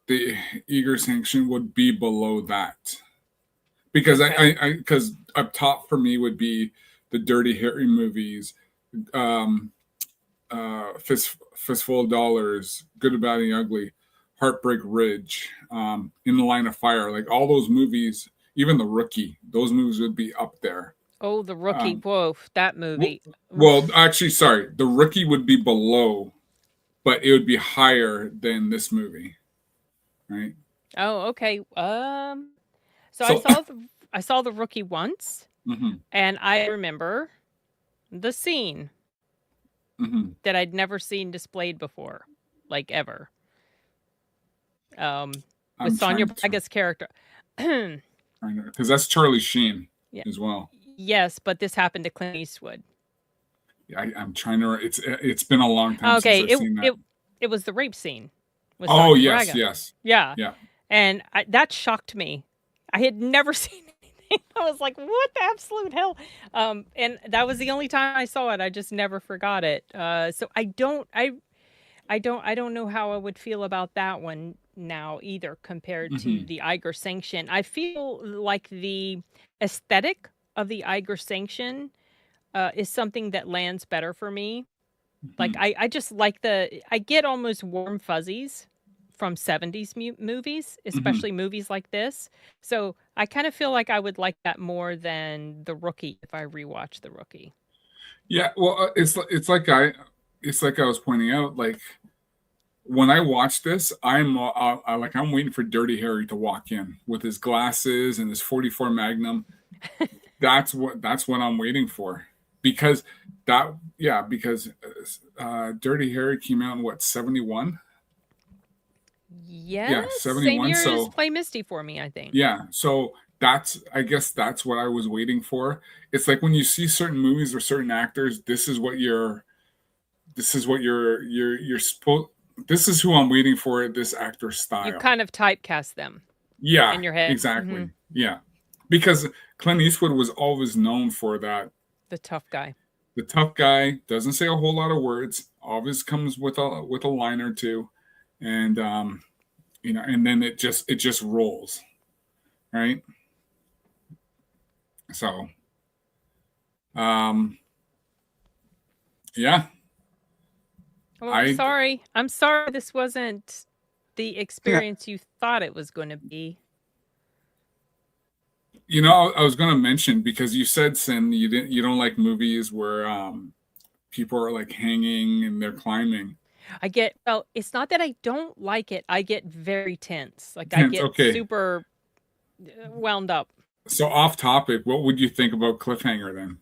B: the Eiger Sanction would be below that because
A: Okay.
B: I because up top for me would be the Dirty Harry movies, um, Fistful of Dollars, Good, Bad, and Ugly, Heartbreak Ridge, In the Line of Fire, like all those movies, even The Rookie, those movies would be up there.
A: Oh, The Rookie.
B: Um,
A: Whoa, that
B: w-
A: movie.
B: well,
A: Oof.
B: actually, sorry, The Rookie would be below, but it would be higher than this movie, right?
A: Oh, okay. So
B: So,
A: I saw The Rookie once,
B: mhm,
A: and I remember the scene
B: mhm.
A: that I'd never seen displayed before, like ever. With
B: I'm
A: Sonia
B: trying to,
A: Braga's character.
B: because that's Charlie Sheen
A: Yeah.
B: as well.
A: Yes, but this happened to Clint Eastwood.
B: I'm trying to. It's been a long time since
A: Okay,
B: I've seen that.
A: it was the rape scene with
B: Oh
A: Sonia
B: yes,
A: Braga.
B: yes,
A: Yeah,
B: yeah.
A: and that shocked me. I had never seen anything. I was like, "What the absolute hell?" And that was the only time I saw it. I just never forgot it. So I don't know how I would feel about that one now either compared to
B: Hmm.
A: the Eiger Sanction. I feel like the aesthetic of the Eiger Sanction is something that lands better for me. Like
B: Hmm.
A: I just like I get almost warm fuzzies from 70s movies,
B: Hmm.
A: especially movies like this. So I kind of feel like I would like that more than The Rookie if I rewatch The Rookie.
B: Yeah, well, it's like I was pointing out. Like when I watch this, I'm waiting for Dirty Harry to walk in with his glasses and his 44 Magnum. That's what I'm waiting for because because Dirty Harry came out in what 71. Yeah,
A: Yes, same
B: 71.
A: year as
B: So
A: Play Misty for me, I think.
B: yeah, so I guess that's what I was waiting for. It's like when you see certain movies or certain actors, you're supposed this is who I'm waiting for, this actor
A: You
B: style.
A: kind of typecast them
B: Yeah,
A: in your head.
B: exactly. Yeah. Because Clint Eastwood was always known for that.
A: The tough guy.
B: The tough guy doesn't say a whole lot of words, always comes with a line or two, and and then it just rolls, right? So, um yeah,
A: Well,
B: I
A: I'm sorry this wasn't the experience you thought it was going to be.
B: I was going to mention because you said Sin, you don't like movies where people are like hanging and they're climbing.
A: Well, it's not that I don't like it. I get very tense. Like I
B: Tense.
A: get
B: Okay.
A: super wound up.
B: So off topic, what would you think about Cliffhanger then?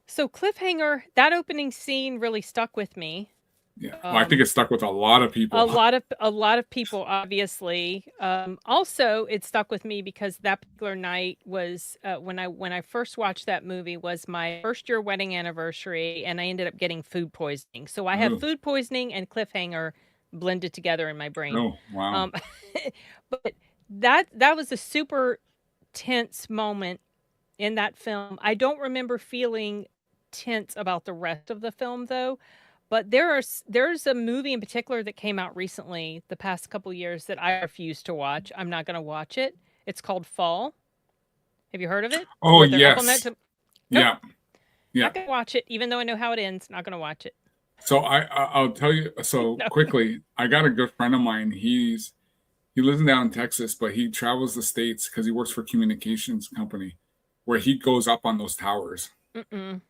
A: So Cliffhanger, that opening scene really stuck with me.
B: Yeah. Well, I think it stuck with a lot of people.
A: A lot of people, obviously. Also, it stuck with me because that particular night was when I first watched that movie was my first year wedding anniversary, and I ended up getting food poisoning. So I have
B: Oh,
A: food poisoning and Cliffhanger blended together in my brain.
B: oh, wow.
A: Um, but that was a super tense moment in that film. I don't remember feeling tense about the rest of the film though. But there's a movie in particular that came out recently, the past couple years, that I refuse to watch. I'm not going to watch it. It's called Fall. Have you heard of it?
B: Oh,
A: Where they're up on that.
B: yes.
A: Nope,
B: Yeah. Yeah.
A: not going to watch it. Even though I know how it ends, not going to watch it.
B: So I'll tell you so
A: No.
B: quickly. I got a good friend of mine. He lives down in Texas, but he travels the states because he works for a communications company, where he goes up on those towers
A: Mm-mm.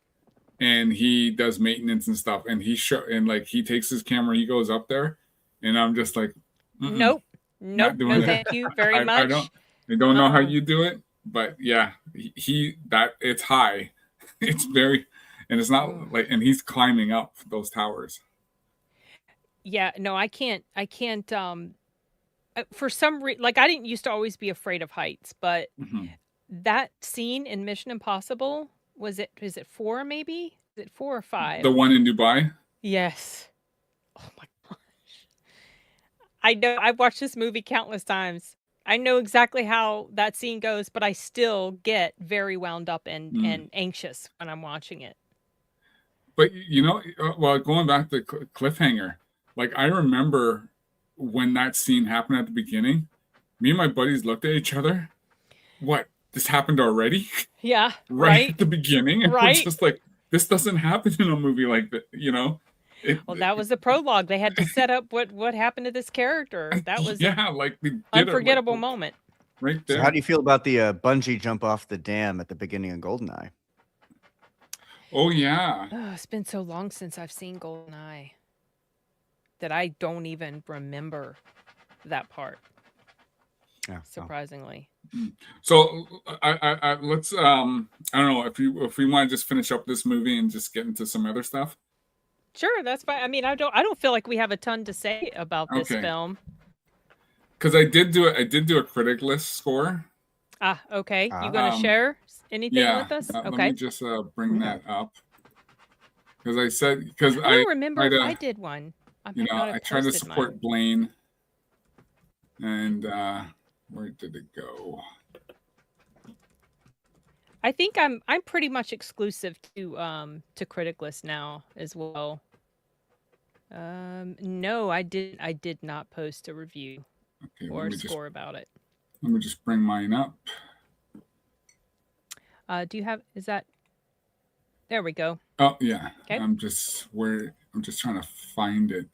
B: and he does maintenance and stuff. And like he takes his camera, he goes up there, and I'm just like, mm-mm,
A: Nope. Nope.
B: not
A: No,
B: doing it.
A: thank you very
B: I don't
A: much.
B: I don't know how
A: Uh-uh.
B: you do it, but yeah, he that it's high. It's very, and it's
A: Ugh.
B: not like, and he's climbing up those towers.
A: Yeah, no, I can't. For some reason, like I didn't used to always be afraid of heights, but
B: Mhm.
A: that scene in Mission Impossible, is it 4 maybe? Is it 4 or
B: The
A: 5?
B: one in Dubai.
A: Yes. Oh my gosh. I know I've watched this movie countless times. I know exactly how that scene goes, but I still get very wound up
B: Mm.
A: and anxious when I'm watching it.
B: But well, going back to cliffhanger, like I remember when that scene happened at the beginning, me and my buddies looked at each other. What? This happened already?
A: Yeah,
B: Right
A: right?
B: at the beginning, and we're
A: Right?
B: just like, this doesn't happen in a movie like that,
A: Well, that was the prologue. They had to set up what happened to this character. That was an
B: yeah, like they did it like
A: unforgettable moment.
B: right
C: So how do
B: there.
C: you feel about the bungee jump off the dam at the beginning of Goldeneye?
B: Oh yeah.
A: Oh, it's been so long since I've seen GoldenEye that I don't even remember that part,
C: Yeah.
A: surprisingly.
B: So let's I don't know if we want to just finish up this movie and just get into some other stuff.
A: Sure, that's fine. I mean, I don't feel like we have a ton to say about this
B: Okay.
A: film.
B: Because I did do a critic list score.
A: Ah, okay. You
C: Ah.
A: gonna share anything
B: Yeah,
A: with us?
B: let me
A: Okay.
B: just bring that up because because
A: I
B: I
A: don't remember
B: try
A: if I
B: to,
A: did one. I might not
B: I
A: have
B: try to
A: posted mine.
B: support Blaine. And where did it go?
A: I think I'm pretty much exclusive to Critic List now as well. No, I did not post a review
B: Okay,
A: or a score about it.
B: let me just bring mine up.
A: Do you have, is that, there we go.
B: Oh yeah.
A: Okay.
B: I'm just trying to find it.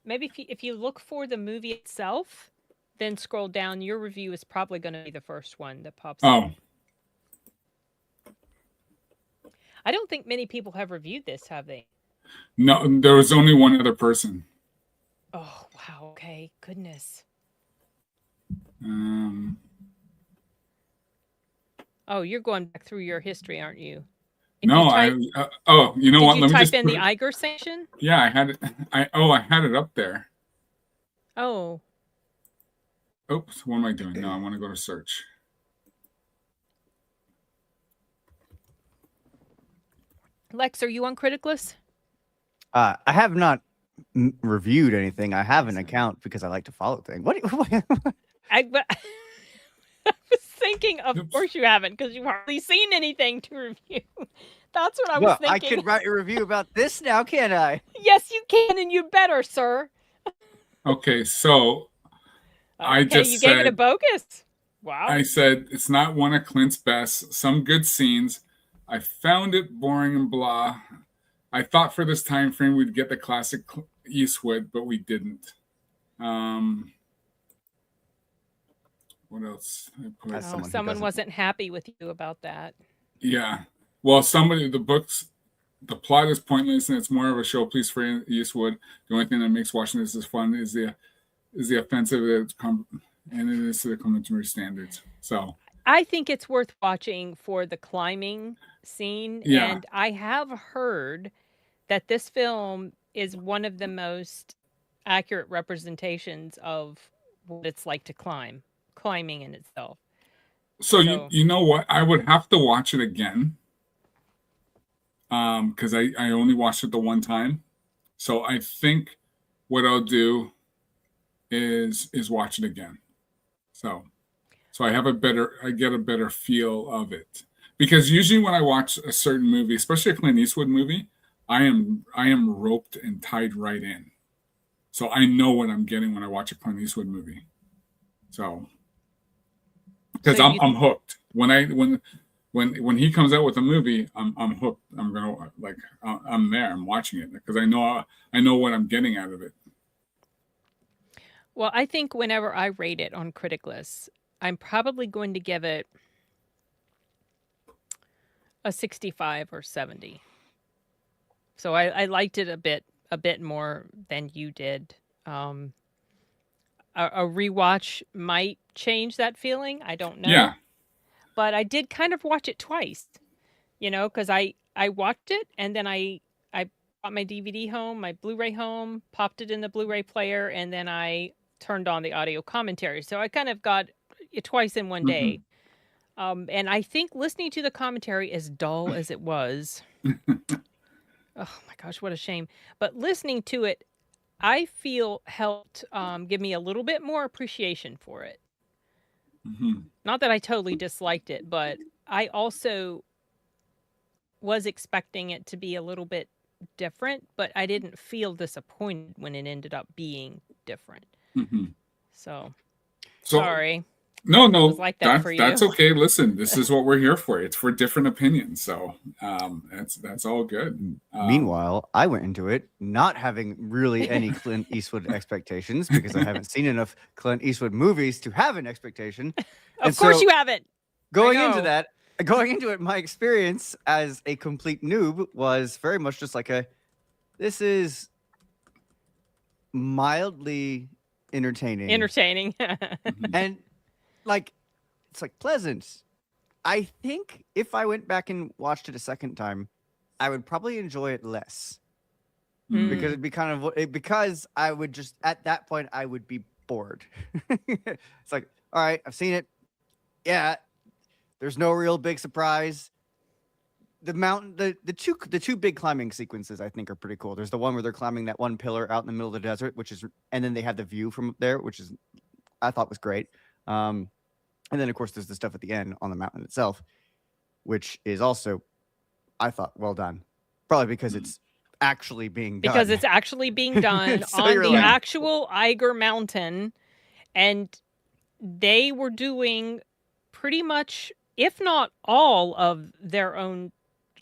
A: Maybe if you look for the movie itself, then scroll down. Your review is probably going to be the first one that pops up. I don't think many people have reviewed this, have they?
B: No, there was only one other person.
A: Oh, wow. Okay. Goodness. Oh, you're going back through your history, aren't you?
B: No, you know what?
A: Did you type in the Eiger Sanction?
B: Yeah, I had it. I had it up there.
A: Oh.
B: Oops, what am I doing? No, I want to go to search.
A: Lex, are you on Critic List?
C: I have not reviewed anything. I have an account because I like to follow things. What?
A: I was thinking, of course you haven't, because you've hardly seen anything to review. That's what I was thinking.
C: I could write a review about this now, can't I?
A: Yes, you can, and you better, sir.
B: Okay, so I just
A: you gave it a bogus. Wow.
B: I said it's not one of Clint's best. Some good scenes. I found it boring and blah. I thought for this time frame we'd get the classic Eastwood, but we didn't. What else?
A: Someone wasn't happy with you about that.
B: Yeah. Well, the plot is pointless and it's more of a showpiece for Eastwood. The only thing that makes watching this is fun is the offensive and it is to the commentary standards. So
A: I think it's worth watching for the climbing scene.
B: Yeah.
A: And I have heard that this film is one of the most accurate representations of what it's like to climbing in itself.
B: So you know what? I would have to watch it again. Because I only watched it the one time. So I think what I'll do is watch it again. So I get a better feel of it. Because usually when I watch a certain movie, especially a Clint Eastwood movie, I am roped and tied right in. So I know what I'm getting when I watch a Clint Eastwood movie. So because I'm hooked. When when he comes out with a movie, I'm hooked. I'm gonna I'm there. I'm watching it because I know what I'm getting out of it.
A: Well, I think whenever I rate it on critic lists, I'm probably going to give it a 65 or 70. So I liked it a bit more than you did. A rewatch might change that feeling. I don't know.
B: Yeah.
A: But I did kind of watch it twice, because I watched it and then I brought my DVD home, my Blu-ray home, popped it in the Blu-ray player, and then I turned on the audio commentary. So I kind of got it twice in one day. And I think listening to the commentary, as dull as it was, oh my gosh, what a shame. But listening to it, I feel helped give me a little bit more appreciation for it. Not that I totally disliked it, but I also was expecting it to be a little bit different, but I didn't feel disappointed when it ended up being different. So sorry.
B: No,
A: like that for you.
B: That's okay. Listen, this is what we're here for. It's for different opinions. So that's all good.
C: Meanwhile, I went into it not having really any Clint Eastwood expectations because I haven't seen enough Clint Eastwood movies to have an expectation.
A: Of course you haven't.
C: Going into it, my experience as a complete noob was very much just like this is mildly entertaining. And it's pleasant. I think if I went back and watched it a second time, I would probably enjoy it less because it'd be because I would just at that point I would be bored. It's like, all right, I've seen it. Yeah, there's no real big surprise. The mountain, the two big climbing sequences I think are pretty cool. There's the one where they're climbing that one pillar out in the middle of the desert, and then they have the view from up there, which I thought was great. And then, of course, there's the stuff at the end on the mountain itself, which is also, I thought, well done. Probably because it's actually being done.
A: Because it's actually being done
C: So
A: on the actual Eiger Mountain. And they were doing pretty much, if not all of their own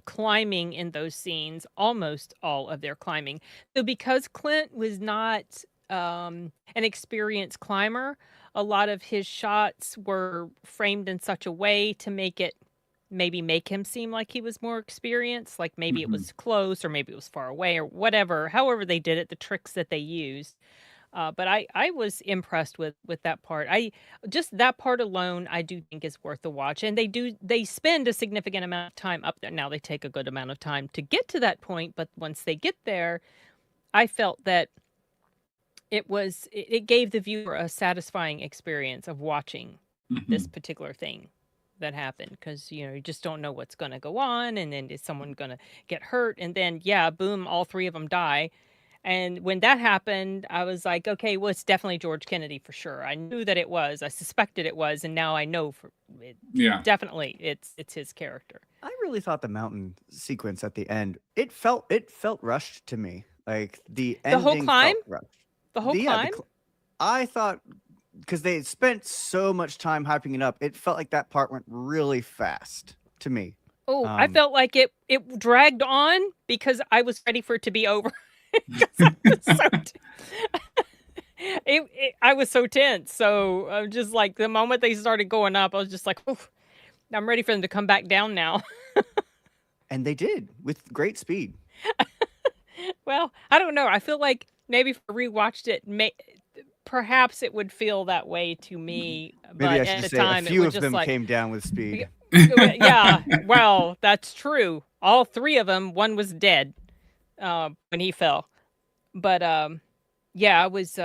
A: climbing in those scenes, almost all of their climbing. So because Clint was not an experienced climber, a lot of his shots were framed in such a way to make him seem like he was more experienced, like maybe it was close or maybe it was far away or whatever, however they did it, the tricks that they used. But I was impressed with that part. Just that part alone, I do think is worth a watch. And they spend a significant amount of time up there. Now they take a good amount of time to get to that point, but once they get there, I felt that it gave the viewer a satisfying experience of watching this particular thing that happened, because you just don't know what's going to go on, and then is someone going to get hurt, and then boom, all three of them die. And when that happened, I was like, okay, well, it's definitely George Kennedy for sure. I knew that it was. I suspected it was, and now I know for it. Yeah, definitely, it's his character.
C: I really thought the mountain sequence at the end, it felt rushed to me. Like the
A: whole climb. The whole climb?
C: I thought, because they spent so much time hyping it up, it felt like that part went really fast to me.
A: Oh, I felt like it dragged on because I was ready for it to be over. I was so tense. So I was just like, the moment they started going up, I was just like, I'm ready for them to come back down now.
C: And they did, with great speed.
A: Well, I don't know. I feel like maybe if I rewatched it, perhaps it would feel that way to me.
C: Maybe I should say a few of them came down with speed.
A: Yeah, well, that's true. All three of them, one was dead when he fell. But I was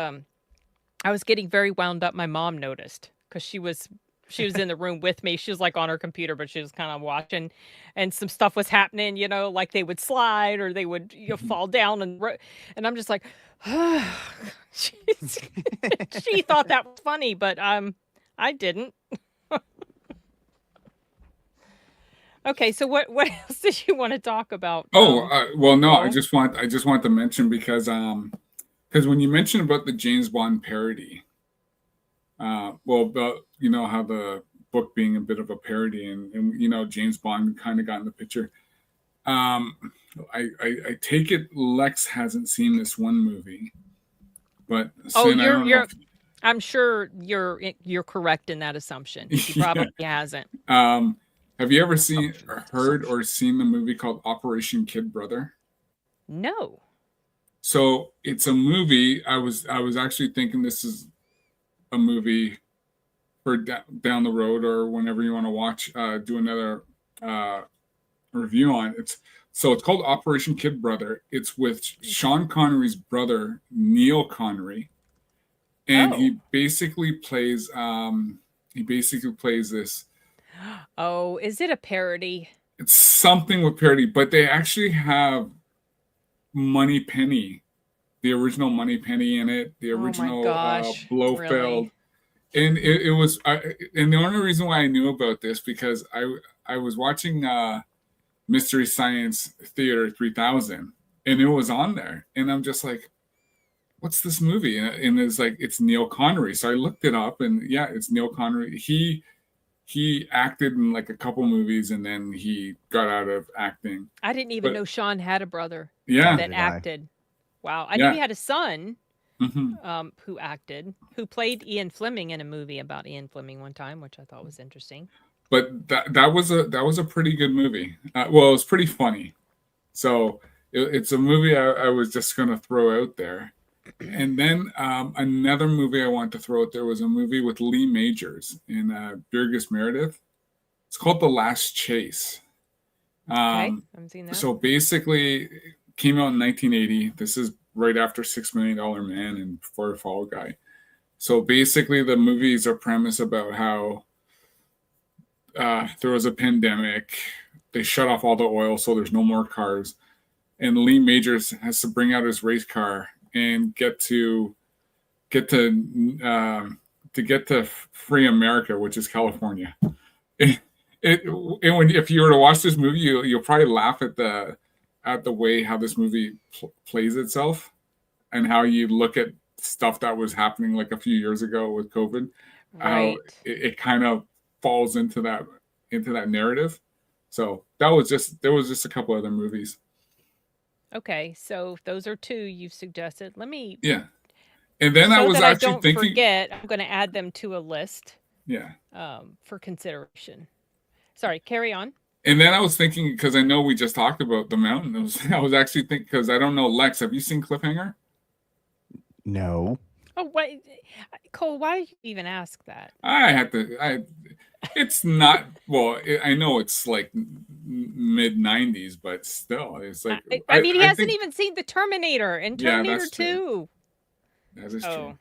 A: getting very wound up. My mom noticed because she was in the room with me. She was like on her computer, but she was kind of watching, and some stuff was happening, like they would slide or they would fall down, and I'm just like, she thought that was funny, but I didn't. Okay, so what else did you want to talk about?
B: I just want to mention because when you mentioned about the James Bond parody, how the book being a bit of a parody, and you know, James Bond kind of got in the picture. I take it Lex hasn't seen this one movie, but
A: Oh,
B: Sin, I don't know.
A: I'm sure you're correct in that assumption. He
B: Yeah.
A: probably hasn't.
B: Have you ever heard or seen the movie called Operation Kid Brother?
A: No.
B: So it's a movie. I was actually thinking this is a movie for down the road, or whenever you want to watch, do another review on it. It's called Operation Kid Brother. It's with Sean Connery's brother, Neil Connery, and he basically plays this.
A: Oh, is it a parody?
B: It's something with parody, but they actually have Money Penny, the original Money Penny in it, the original Blofeld.
A: Really?
B: And it was, and the only reason why I knew about this, because I was watching Mystery Science Theater 3000, and it was on there, and I'm just like, what's this movie? And it's like, it's Neil Connery. So I looked it up, and yeah, it's Neil Connery. He acted in like a couple movies, and then he got out of acting.
A: I didn't even know Sean had a brother
B: that
A: acted. Wow. I knew he had a son who acted, who played Ian Fleming in a movie about Ian Fleming one time, which I thought was interesting.
B: But that was a pretty good movie. Well, it was pretty funny. So it's a movie I was just going to throw out there. And then another movie I want to throw out there was a movie with Lee Majors and Burgess Meredith. It's called The Last Chase.
A: Okay, I haven't seen that.
B: So basically, it came out in 1980. This is right after $6 Million Man and before Fall Guy. So basically, the movies are premise about how there was a pandemic. They shut off all the oil, so there's no more cars. And Lee Majors has to bring out his race car and get to free America, which is California. If you were to watch this movie, you'll probably laugh at the way how this movie plays itself, and how you look at stuff that was happening like a few years ago with COVID.
A: Right.
B: How it kind of falls into that narrative. So there was just a couple other movies.
A: Okay, so those are two you've suggested. Let me
B: and then I was actually thinking,
A: forget, I'm going to add them to a list.
B: Yeah.
A: For consideration. Sorry, carry on.
B: And then I was thinking, because I know we just talked about The Mountain. I was actually thinking, because I don't know, Lex, have you seen Cliffhanger?
C: No.
A: Oh, wait, Cole, why did you even ask that?
B: It's not, well, I know it's like mid 90s, but still, it's like.
A: I mean, he hasn't even seen The Terminator and Terminator 2.
B: That is true.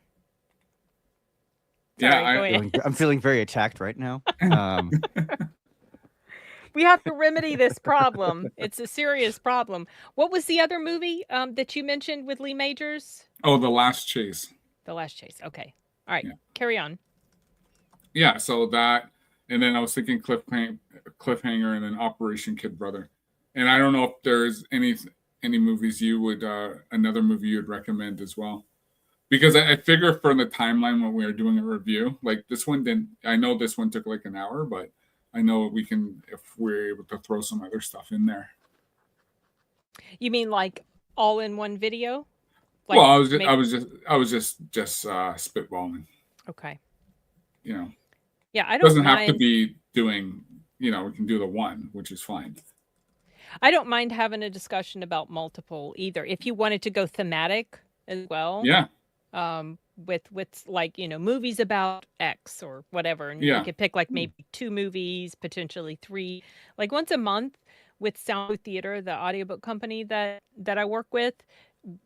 A: Sorry,
C: I'm feeling very attacked right now.
A: We have to remedy this problem. It's a serious problem. What was the other movie that you mentioned with Lee Majors?
B: Oh, The Last Chase.
A: The Last Chase. Okay. All right. Carry on.
B: Yeah. So that, and then I was thinking Cliffhanger and then Operation Kid Brother. And I don't know if there's any movies you would, another movie you would recommend as well. Because I figure for the timeline when we were doing a review, like this one didn't, I know this one took like an hour, but I know we can, if we're able to throw some other stuff in there.
A: You mean like all in one video? Like,
B: well, I was just spitballing.
A: Okay.
B: You know.
A: Yeah, I don't.
B: Doesn't have to be doing. You know, we can do the one, which is fine.
A: I don't mind having a discussion about multiple either. If you wanted to go thematic as well.
B: Yeah.
A: With like, you know, movies about X or whatever, and you could pick like maybe 2 movies, potentially 3, like once a month. With Sound Theater, the audiobook company that I work with,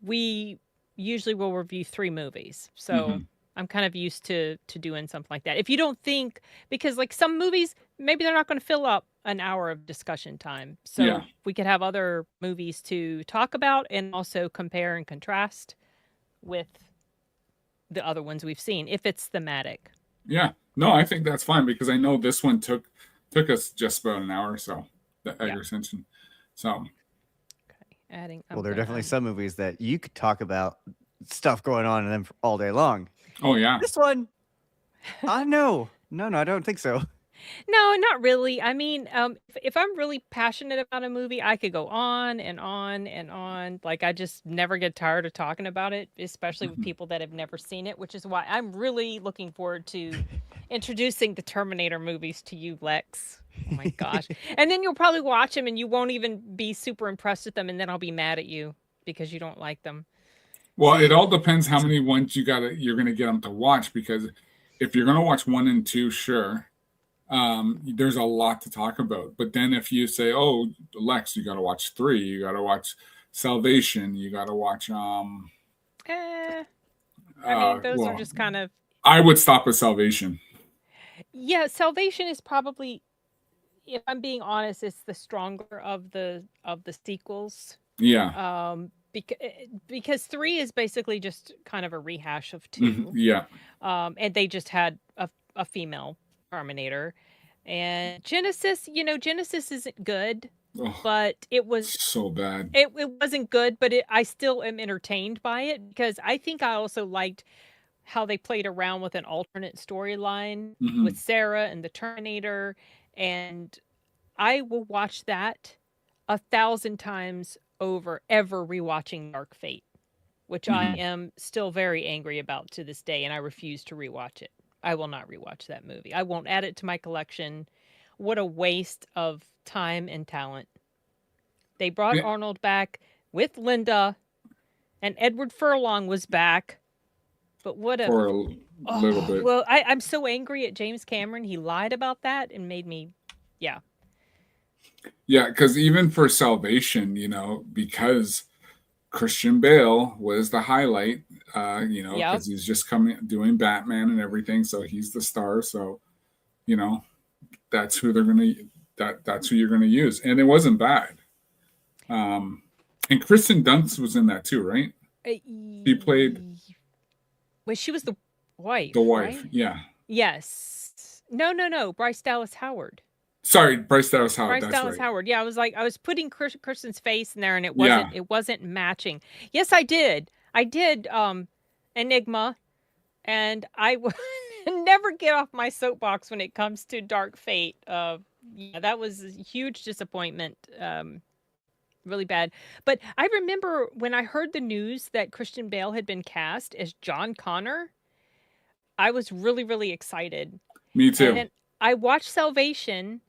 A: we usually will review 3 movies. So I'm kind of used to doing something like that. If you don't think, because like some movies, maybe they're not going to fill up an hour of discussion time. So we could have other movies to talk about and also compare and contrast with the other ones we've seen, if it's thematic.
B: Yeah. No, I think that's fine, because I know this one took us just about an hour or so. The Eiger Sanction. So.
A: Okay. Adding.
C: Well, there are definitely some movies that you could talk about stuff going on in them all day long.
B: Oh yeah.
C: This one, no, I don't think so.
A: No, not really. I mean, if I'm really passionate about a movie, I could go on and on and on. Like, I just never get tired of talking about it, especially with
B: Mhm.
A: people that have never seen it, which is why I'm really looking forward to introducing the Terminator movies to you, Lex. Oh my gosh. And then you'll probably watch them and you won't even be super impressed with them, and then I'll be mad at you because you don't like them.
B: Well, it all depends how many ones you're gonna get them to watch, because if you're gonna watch one and two, sure, there's a lot to talk about. But then if you say, "Oh, Lex, you got to watch three, you got to watch Salvation, you got to watch,"
A: Eh, I mean, those are
B: well,
A: just kind of,
B: I would stop at Salvation.
A: yeah, Salvation is probably, if I'm being honest, it's the stronger of the sequels.
B: Yeah.
A: Because three is basically just kind of a rehash of
B: Mhm.
A: two.
B: Yeah.
A: And they just had a female Terminator. And Genesis, Genesis isn't good,
B: Oh,
A: but
B: so bad.
A: it wasn't good, but I still am entertained by it because I think I also liked how they played around with an alternate storyline with
B: Hmm.
A: Sarah and the Terminator, and I will watch that 1,000 times over ever rewatching Dark Fate, which I
B: Hmm.
A: am still very angry about to this day, and I refuse to rewatch it. I will not rewatch that movie. I won't add it to my collection. What a waste of time and talent. They brought
B: Yeah,
A: Arnold back with Linda, and Edward Furlong was back. But what a
B: for a little
A: oh,
B: bit.
A: well, I'm so angry at James Cameron. He lied about that and made me, yeah.
B: Yeah, because even for Salvation, because Christian Bale was the highlight,
A: Yep.
B: because he's just coming doing Batman and everything, so he's the star. So you know that's who they're gonna that's who you're gonna use, and it wasn't bad. Um, and Kristen Dunst was in that too, right?
A: Uh,
B: She played
A: Well, she was the
B: the
A: wife,
B: wife.
A: right?
B: Yeah.
A: Yes. No, no, no. Bryce Dallas Howard.
B: Sorry, Bryce Dallas Howard.
A: Bryce
B: That's
A: Dallas
B: right.
A: Howard. Yeah, I was putting Kristen's face in there, and
B: Yeah.
A: it wasn't matching. Yes, I did. I did. Enigma, and I would never get off my soapbox when it comes to Dark Fate. Yeah, that was a huge disappointment. Really bad. But I remember when I heard the news that Christian Bale had been cast as John Connor, I was really, really excited.
B: Me
A: And
B: too.
A: then I watched Salvation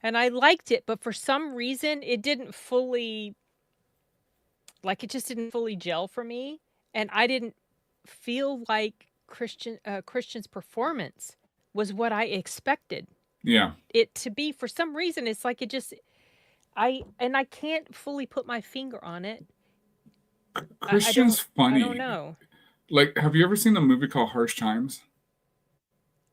A: and I liked it, but for some reason it didn't fully, like, it just didn't fully gel for me. And I didn't feel like Christian's performance was what I expected
B: Yeah.
A: it to be. For some reason, it's like it just, I can't fully put my finger on it.
B: Christian's
A: I don't
B: funny.
A: know.
B: Like, have you ever seen a movie called Harsh Times?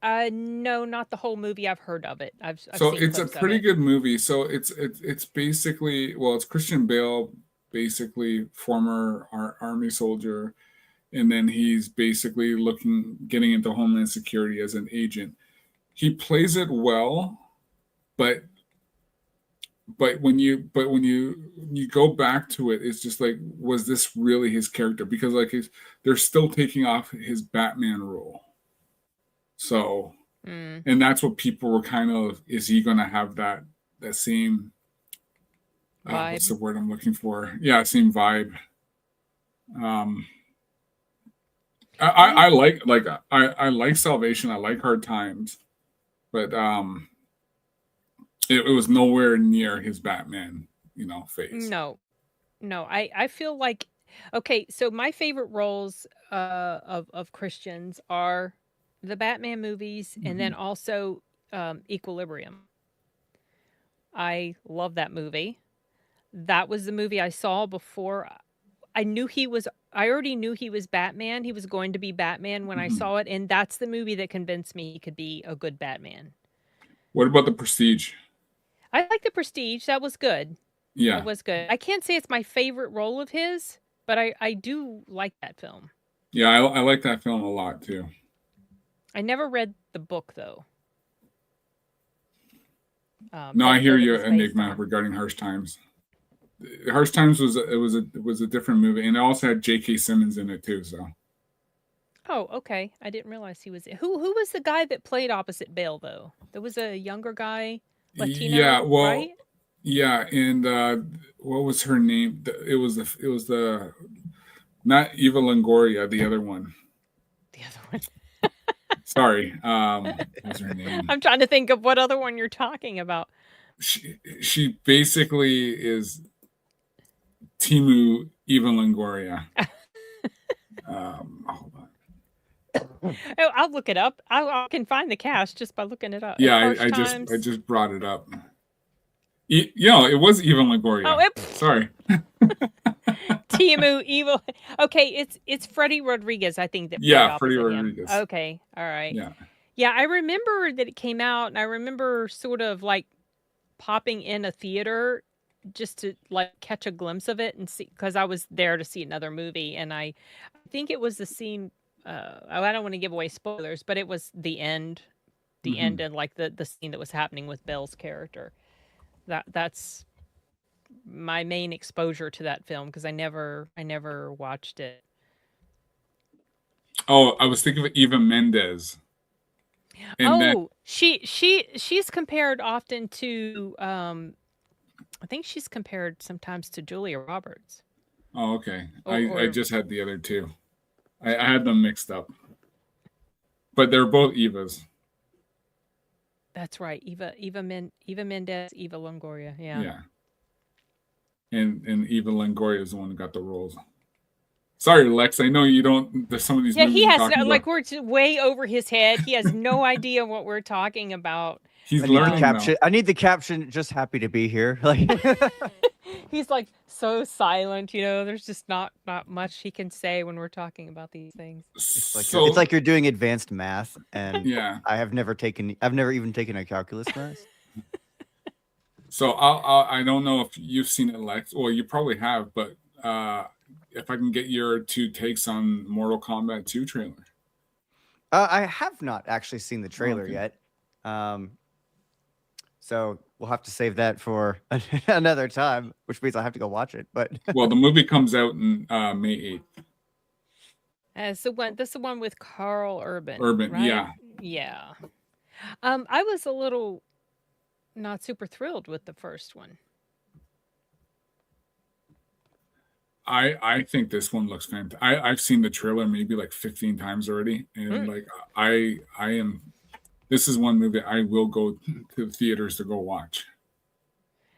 A: No, not the whole movie. I've heard of it. I've
B: So
A: seen
B: it's a
A: clips of
B: pretty
A: it.
B: good movie. So it's basically, well, it's Christian Bale, basically former army soldier, and then he's basically getting into Homeland Security as an agent. He plays it well, but when you go back to it, it's just like, was this really his character? Because like they're still taking off his Batman role. So,
A: Mm.
B: and that's what people were kind of, is he going to have that same what's the
A: Vibe.
B: word I'm looking for? Yeah, same vibe. Um,
A: I
B: I I like Salvation. I like Hard Times, but it was nowhere near his Batman, phase.
A: no, no. I feel like, okay. So my favorite roles of Christians are the Batman movies, and then
B: Hmm.
A: also Equilibrium. I love that movie. That was the movie I saw before I knew he was. I already knew he was Batman. He was going to be Batman when I
B: Hmm.
A: saw it, and that's the movie that convinced me he could be a good Batman.
B: What about the Prestige?
A: I like The Prestige. That was good. That
B: Yeah,
A: was good. I can't say it's my favorite role of his, but I do like that film.
B: yeah, I like that film a lot too.
A: I never read the book though,
B: No, I hear
A: that it
B: you,
A: was based
B: Enigma,
A: on.
B: regarding Harsh Times. Harsh Times was a different movie, and it also had J.K. Simmons in it too. So
A: Oh, okay. I didn't realize he was who was the guy that played opposite Bale though? There was a younger guy,
B: Yeah,
A: Latino, right?
B: well, yeah, and what was her name? It was the not Eva Longoria, the other one.
A: The other one.
B: Sorry, what was her name?
A: I'm trying to think of what other one you're talking about.
B: She basically is Timu Eva Longoria. Hold on.
A: Oh, I'll look it up. I can find the cast just by looking it up.
B: Yeah,
A: Harsh
B: I
A: Times.
B: just brought it up. You know, it was Eva Longoria.
A: Oh,
B: Sorry.
A: Timu Evil. Okay, it's Freddie Rodriguez, I think, that played
B: Yeah, Freddie
A: opposite him.
B: Rodriguez.
A: Okay, all right.
B: Yeah.
A: Yeah, I remember that it came out, and I remember sort of like popping in a theater just to like catch a glimpse of it and see, because I was there to see another movie, and I think it was the scene. I don't want to give away spoilers, but it was the end,
B: Mhm.
A: and like the scene that was happening with Bell's character. That's my main exposure to that film because I never watched it.
B: Oh, I was thinking of Eva Mendes. And then
A: Oh, she's compared often to I think she's compared sometimes to Julia Roberts.
B: oh, okay.
A: Or
B: I just had the other two. I had them mixed up. But they're both Evas.
A: that's right, Eva Mendes, Eva Longoria. Yeah.
B: Yeah. And Eva Longoria is the one who got the roles. Sorry, Lex. I know you don't. There's some of these.
A: Yeah,
B: movies
A: he
B: you're
A: has
B: talking
A: like
B: about.
A: we're way over his head. He has no idea what we're talking about.
B: He's
C: I need the
B: learning
C: caption.
B: now.
C: I need the caption. Just happy to be here. Like,
A: He's like so silent, you know. There's just not much he can say when we're talking about these things.
C: it's like you're doing advanced math, and
B: yeah.
C: I've never even taken a calculus class.
B: So I don't know if you've seen it, Lex. Well, you probably have, but if I can get your two takes on Mortal Kombat 2 trailer.
C: I have not actually seen the trailer
B: Okay.
C: yet. So we'll have to save that for another time, which means I have to go watch it. But
B: Well, the movie comes out in May 8th.
A: This is the one with Carl Urban.
B: Urban,
A: right?
B: yeah.
A: Yeah. I was a little not super thrilled with the first one.
B: I think this one looks fantastic. I've seen the trailer maybe like 15 times already, and like I am. This is one movie I will go to the theaters to go watch.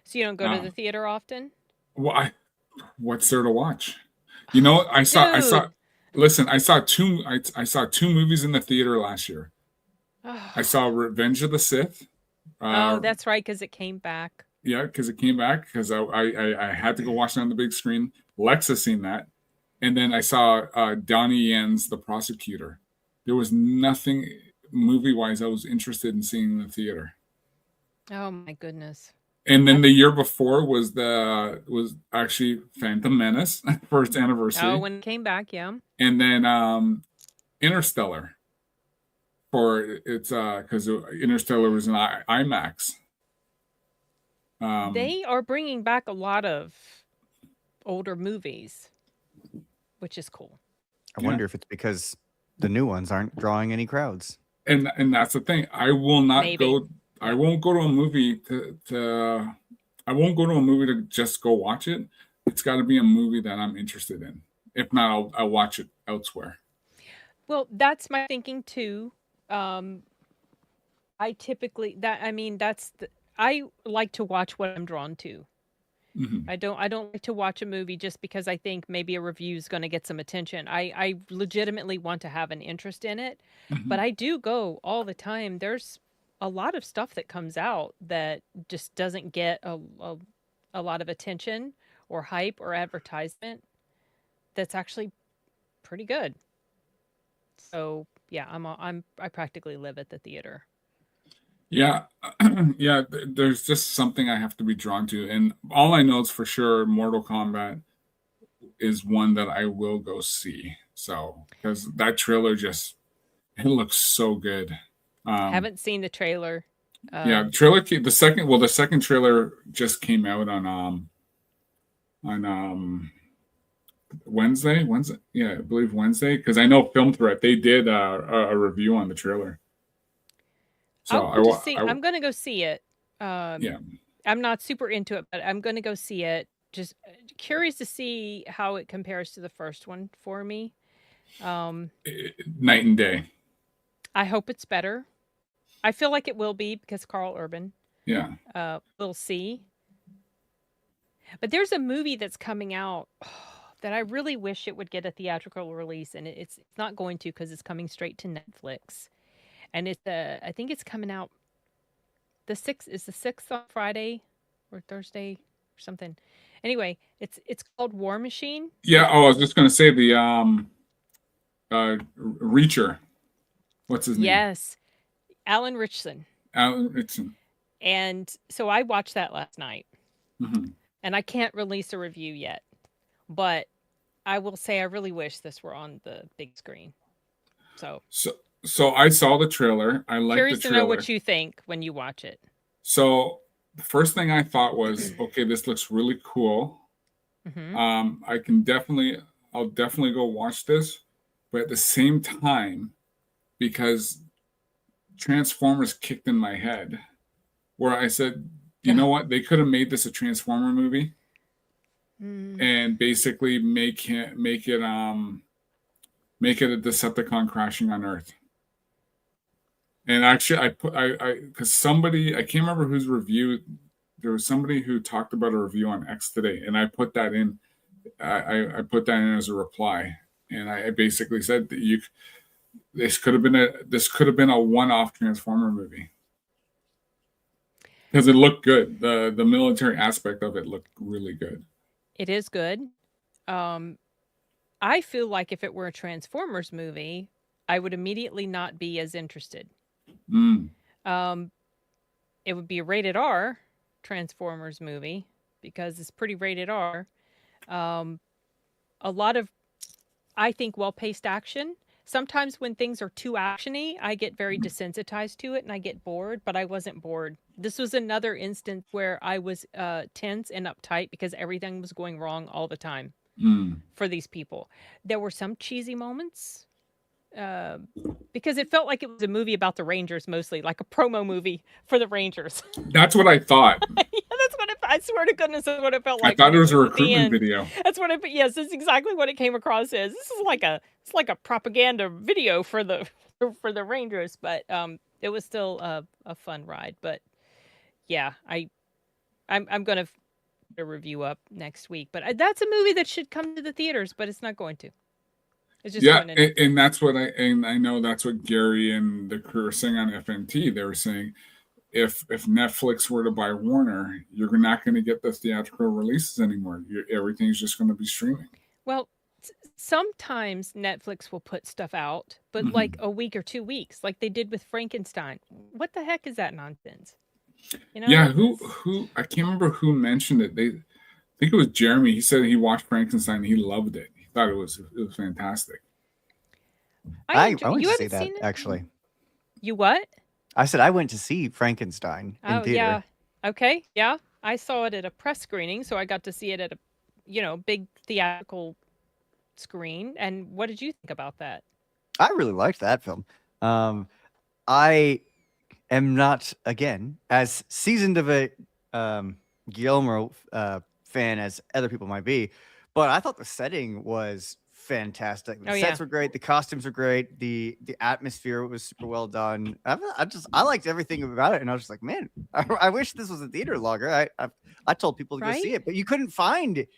A: So you don't go to the theater often?
B: Well, what's there to watch? You know, I saw. Listen, I saw two movies in the theater last year. I saw Revenge of the Sith.
A: Oh, that's right, because it came back.
B: Yeah, because it came back because I had to go watch it on the big screen. Lex has seen that. And then I saw Donnie Yen's The Prosecutor. There was nothing movie-wise I was interested in seeing in the theater.
A: Oh my goodness.
B: And then the year before was actually Phantom Menace for its anniversary.
A: Oh, when it came back, yeah.
B: And then Interstellar for its because Interstellar was an IMAX.
A: They are bringing back a lot of older movies, which is cool.
C: I wonder if it's because the new ones aren't drawing any crowds.
B: And that's the thing. I will not
A: Maybe.
B: go. I won't go to a movie I won't go to a movie to just go watch it. It's got to be a movie that I'm interested in. If not, I'll watch it elsewhere.
A: Well, that's my thinking too. I like to watch what I'm drawn to.
B: Mm-hmm.
A: I don't like to watch a movie just because I think maybe a review is going to get some attention. I legitimately want to have an interest in it, but I do go all the time. There's a lot of stuff that comes out that just doesn't get a lot of attention or hype or advertisement that's actually pretty good. So yeah, I practically live at the theater.
B: Yeah, yeah. There's just something I have to be drawn to, and all I know is for sure Mortal Kombat is one that I will go see. So because that trailer it looks so good.
A: Haven't seen the trailer.
B: Yeah, the second trailer just came out on Wednesday. Yeah, I believe Wednesday, because I know Film Threat, they did a review on the trailer. So
A: I'm gonna go see it.
B: Yeah,
A: I'm not super into it, but I'm gonna go see it. Just curious to see how it compares to the first one for me.
B: night and day.
A: I hope it's better. I feel like it will be because Carl Urban.
B: Yeah.
A: We'll see. But there's a movie that's coming out that I really wish it would get a theatrical release, and it's not going to because it's coming straight to Netflix. And I think it's coming out the 6th. Is the 6th on Friday or Thursday or something? Anyway, it's called War Machine.
B: Yeah. Oh, I was just gonna say the Reacher. What's his name?
A: Yes, Alan Richson.
B: Alan Richson.
A: And so I watched that last night.
B: Mm-hmm.
A: And I can't release a review yet, but I will say I really wish this were on the big screen.
B: So I saw the trailer. I liked the trailer.
A: Curious to know what you think when you watch it.
B: So the first thing I thought was, okay, this looks really cool.
A: Mm-hmm.
B: I'll definitely go watch this, but at the same time, because Transformers kicked in my head, where I said, you know what? They could have made this a Transformer movie, and basically make it a Decepticon crashing on Earth. And actually, because somebody, I can't remember whose review. There was somebody who talked about a review on X today, and I put that in. I put that in as a reply, and I basically said that this could have been a one-off Transformer movie. Because it looked good. The military aspect of it looked really good.
A: It is good. I feel like if it were a Transformers movie, I would immediately not be as interested. It would be a rated R Transformers movie because it's pretty rated R. A lot of, I think, well-paced action. Sometimes when things are too actiony, I get very desensitized to it and I get bored, but I wasn't bored. This was another instance where I was tense and uptight because everything was going wrong all the time for these people. There were some cheesy moments because it felt like it was a movie about the Rangers mostly, like a promo movie for the Rangers.
B: That's what I thought.
A: I swear to goodness, that's what it felt like.
B: I thought it was a recruitment video.
A: That's what yes, that's exactly what it came across as. This is like a propaganda video for the Rangers, but it was still a fun ride. But yeah, I'm gonna put a review up next week. But that's a movie that should come to the theaters, but it's not going to. It's just
B: and that's what I know that's what Gary and the crew are saying on FNT. They were saying, if Netflix were to buy Warner, you're not going to get the theatrical releases anymore. Everything's just going to be streaming.
A: Well, sometimes Netflix will put stuff out, but like a week or 2 weeks, like they did with Frankenstein. What the heck is that nonsense? You know?
B: Yeah, who I can't remember who mentioned it. I think it was Jeremy. He said he watched Frankenstein and he loved it. He thought it was fantastic.
C: I went to see that actually.
A: You what?
C: I said I went to see Frankenstein in theater.
A: Yeah. Okay. Yeah. I saw it at a press screening, so I got to see it at a, big theatrical screen. And what did you think about that?
C: I really liked that film. I am not, again, as seasoned of a Guillermo fan as other people might be, but I thought the setting was fantastic. The sets were great. The costumes were great. The atmosphere was super well done. I liked everything about it, and I was just like, man, I wish this was a theater longer. I told people to go see it, but you couldn't find it.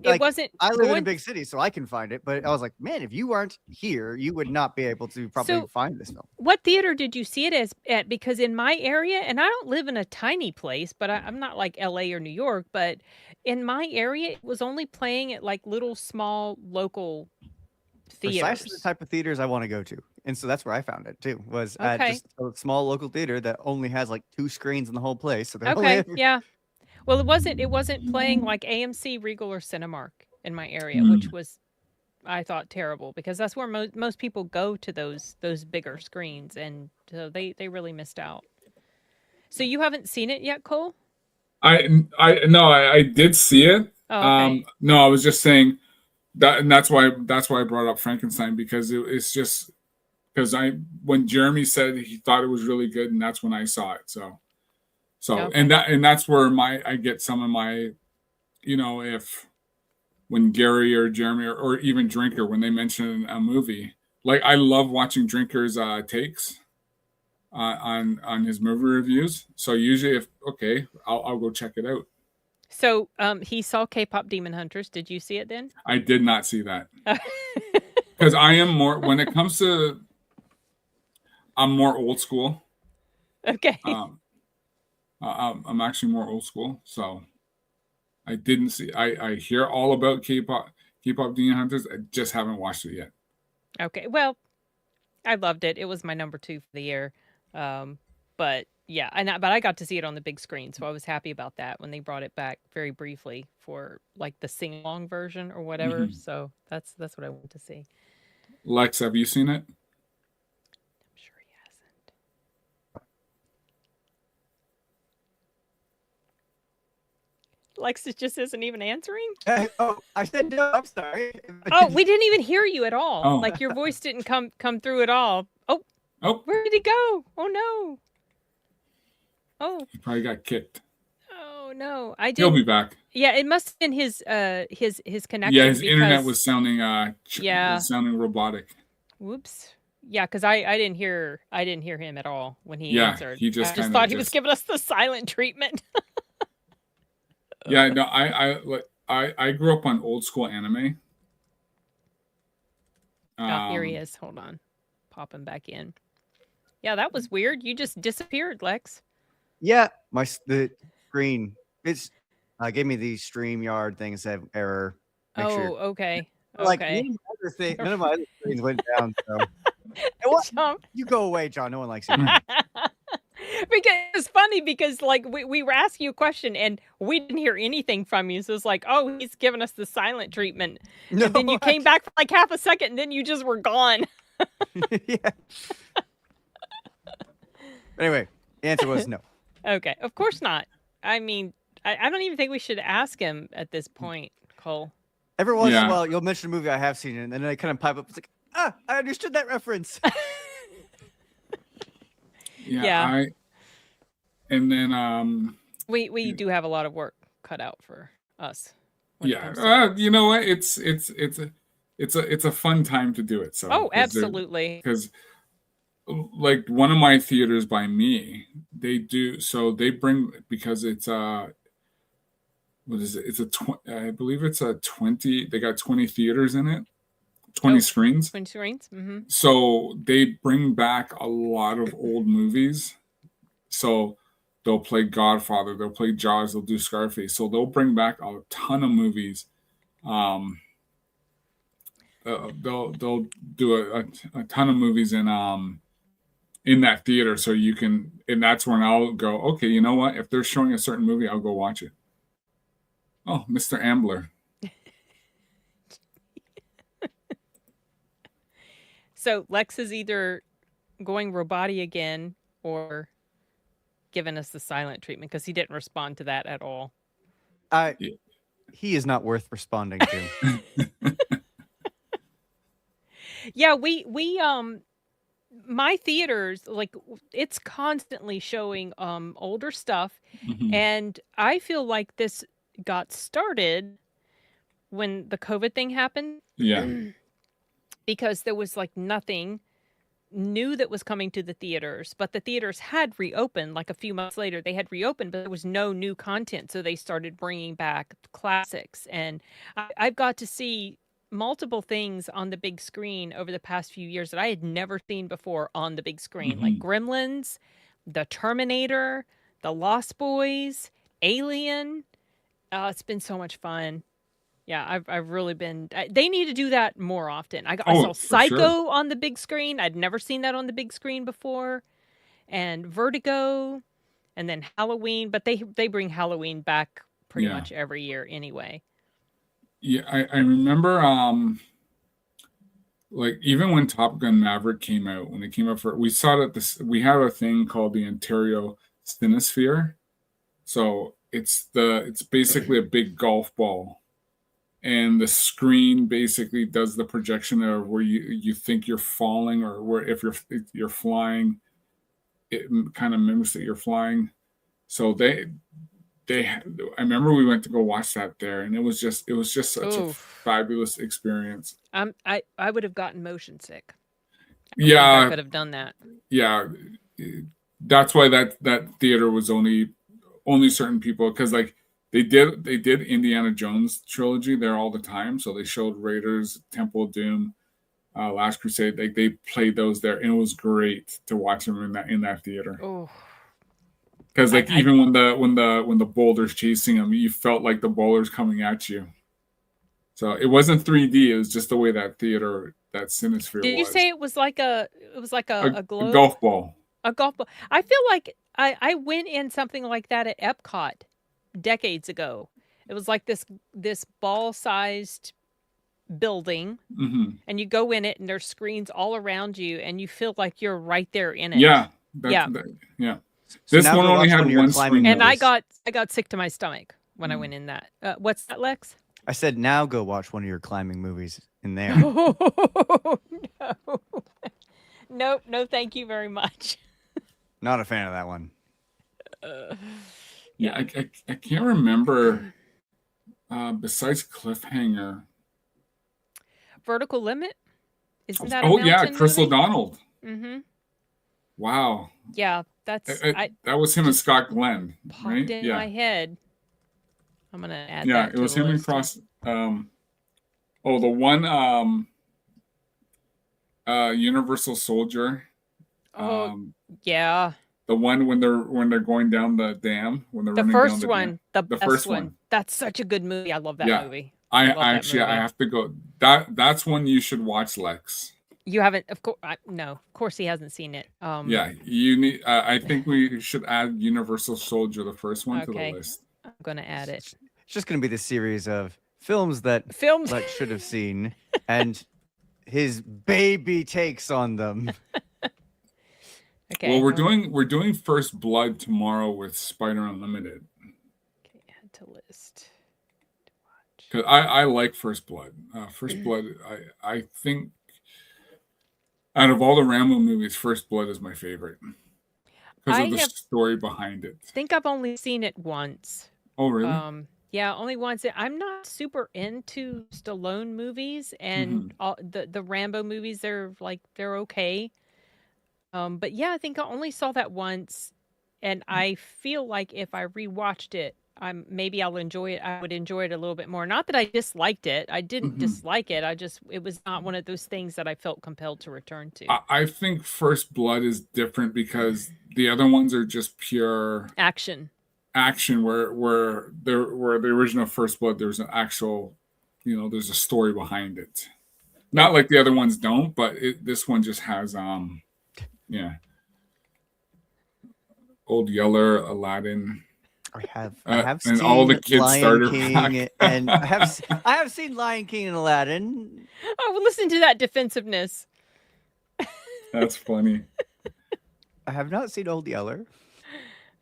C: It
A: wasn't.
C: I live in a big city, so I can find it. But I was like, man, if you aren't here, you would not be able to probably find this film.
A: What theater did you see it at? Because in my area, and I don't live in a tiny place, but I'm not like LA or New York, but in my area, it was only playing at like little small local theaters.
C: Precisely the type of theaters I want to go to. And so that's where I found it too, was at just a small local theater that only has like 2 screens in the whole place. So
A: yeah. Well, it wasn't playing like AMC, Regal, or Cinemark in my area, which was, I thought, terrible because that's where most people go to those bigger screens, and so they really missed out. So you haven't seen it yet, Cole?
B: I did see it.
A: Oh, okay.
B: No, I was just saying and that's why I brought up Frankenstein, because it's just because when Jeremy said he thought it was really good, and that's when I saw it. So
A: Okay.
B: and that's where I get some of my, if when Gary or Jeremy or even Drinker, when they mention a movie, like I love watching Drinker's takes on his movie reviews. So usually I'll go check it out.
A: So he saw K-pop Demon Hunters. Did you see it then?
B: I did not see that. Because I am more, when it comes to, I'm more old school.
A: Okay.
B: I'm actually more old school. So I didn't see, I hear all about K-pop Demon Hunters. I just haven't watched it yet.
A: Okay. Well, I loved it. It was my number 2 for the year. But yeah, but I got to see it on the big screen, so I was happy about that when they brought it back very briefly for like the sing-along version or whatever.
B: Mm-hmm.
A: So that's what I want to see.
B: Lex, have you seen it?
A: I'm sure he hasn't. Lex just isn't even answering.
C: I said no. I'm sorry.
A: Oh, we didn't even hear you at all.
B: Oh.
A: Like your voice didn't come through at all.
B: Oh,
A: where did he go? Oh no. Oh.
B: He probably got kicked.
A: Oh no. I did.
B: He'll be back.
A: Yeah, it must have been his connection.
B: Yeah, his internet was sounding sounding robotic.
A: Whoops. Yeah, because I didn't hear him at all when he answered.
B: He just
A: I just thought he was giving us the silent treatment.
B: Yeah, no, I grew up on old school anime.
A: Here he is. Hold on. Pop him back in. Yeah, that was weird. You just disappeared, Lex.
C: Yeah, the screen. It's gave me the StreamYard thing instead of error.
A: Okay.
C: Like none of my other screens went down. So you go away, John. No one likes you.
A: Because it's funny because like we were asking you a question and we didn't hear anything from you. So it's like, oh, he's giving us the silent treatment. No, and then you came back for like half a second and then you just were gone.
C: Yeah. Anyway, the answer was no.
A: Okay, of course not. I mean, I don't even think we should ask him at this point, Cole.
C: Every once in a while, you'll mention a movie I have seen, and then I kind of pipe up. It's like, I understood that reference.
B: Yeah. And then
A: we do have a lot of work cut out for us.
B: Yeah. You know what? It's a fun time to do it. So
A: absolutely.
B: Because like one of my theaters by me, they bring, because it's what is it? I believe it's a 20. They got 20 theaters in it, 20 screens.
A: 20 screens. Mm-hmm.
B: So they bring back a lot of old movies. So they'll play Godfather, they'll play Jaws, they'll do Scarface. So they'll bring back a ton of movies. They'll do a ton of movies in that theater, so you can, and that's when I'll go, okay, you know what? If they're showing a certain movie, I'll go watch it. Oh, Mr. Ambler.
A: So Lex is either going robot-y again or giving us the silent treatment because he didn't respond to that at all.
C: He is not worth responding to.
A: Yeah, we my theaters, like, it's constantly showing older stuff.
B: Mm-hmm.
A: And I feel like this got started when the COVID thing happened.
B: Yeah.
A: Because there was like nothing new that was coming to the theaters, but the theaters had reopened like a few months later. They had reopened, but there was no new content. So they started bringing back classics. And I've got to see multiple things on the big screen over the past few years that I had never seen before on the big screen, like Gremlins, The Terminator, The Lost Boys, Alien. It's been so much fun. Yeah, I've really been. They need to do that more often. I saw Psycho on the big screen. I'd never seen that on the big screen before, and Vertigo, and then Halloween. But they bring Halloween back pretty much every year anyway.
B: Yeah, I remember. Like even when Top Gun Maverick came out, when it came out we saw that we have a thing called the Ontario Cinesphere. So it's basically a big golf ball. and the screen basically does the projection of where you think you're falling, or where if you're flying, it kind of mimics that you're flying. So I remember we went to go watch that there, and it was just such a fabulous experience.
A: I would have gotten motion sick.
B: I
A: could have done that.
B: Yeah, that's why that theater was only certain people, because like they did Indiana Jones trilogy there all the time, so they showed Raiders, Temple of Doom, Last Crusade. Like they played those there, and it was great to watch them in that theater.
A: Oh,
B: because like even when the boulder's chasing them, you felt like the boulder's coming at you. So it wasn't 3D; it was just the way that theater, that Cinesphere was.
A: Did you say it was like a globe?
B: A golf ball?
A: A golf ball. I feel like I went in something like that at Epcot decades ago. It was like this ball-sized building, and you go in it, and there's screens all around you, and you feel like you're right there in it.
B: Yeah.
C: So
B: this one only had one screen,
A: and I got sick to my stomach when I went in that. What's that, Lex?
C: I said, now go watch one of your climbing movies in there.
A: Oh, no. No, thank you very much.
C: Not a fan of that one.
B: Yeah, I can't remember. Besides Cliffhanger,
A: Vertical Limit? Isn't that?
B: Oh yeah, Chris O'Donnell.
A: Mm-hmm.
B: Wow.
A: Yeah, that's
B: that was him and Scott Glenn, right?
A: In my head. I'm gonna add.
B: Yeah,
A: that
B: it was him and Cross. The one Universal Soldier.
A: Yeah.
B: The one when they're going down the dam, when they're
A: the
B: running
A: first
B: down
A: one,
B: the
A: first one. That's such a good movie. I love that movie.
B: I have to go. That's one you should watch, Lex.
A: You haven't, of course. No, of course he hasn't seen it.
B: Yeah, you need. I think we should add Universal Soldier, the first one, to the list.
A: I'm gonna add it.
C: It's just gonna be the series of films that Lex should have seen, and his baby takes on them.
B: Okay. Well, we're doing First Blood tomorrow with Spider Unlimited.
A: Okay, add to list.
B: Because I like First Blood. First Blood, I think out of all the Rambo movies, First Blood is my favorite because of the story behind it.
A: I think I've only seen it once.
B: Oh, really?
A: Yeah, only once. I'm not super into Stallone movies, and all the Rambo movies. They're okay. But yeah, I think I only saw that once, and I feel like if I rewatched it, maybe I'll enjoy it. I would enjoy it a little bit more. Not that I disliked it. I didn't dislike it. It was not one of those things that I felt compelled to return to.
B: I think First Blood is different because the other ones are just pure
A: action.
B: Where the original First Blood, there's an actual, there's a story behind it. Not like the other ones don't, but this one just has yeah. Old Yeller, Aladdin.
C: I have seen
B: and all the kids
C: Lion
B: started
C: King, and I have seen Lion King and Aladdin.
A: Oh, well, listen to that defensiveness.
B: That's funny.
C: I have not seen Old Yeller.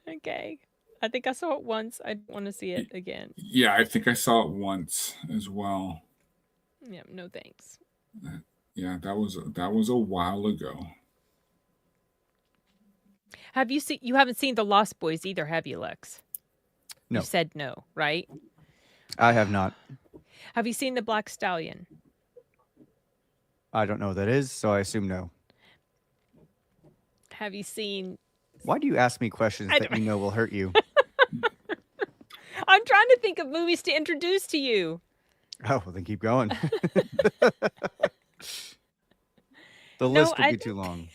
A: Okay. I think I saw it once. I don't want to see it again.
B: Yeah, I think I saw it once as well.
A: Yeah, no thanks.
B: Yeah, that was a while ago.
A: You haven't seen The Lost Boys either, have you, Lex?
C: No.
A: You said no, right?
C: I have not.
A: Have you seen The Black Stallion?
C: I don't know what that is, so I assume no.
A: Have you seen...
C: Why do you ask me questions that you know will hurt you?
A: I'm trying to think of movies to introduce to you.
C: Oh, well, then keep going. The list would be too long.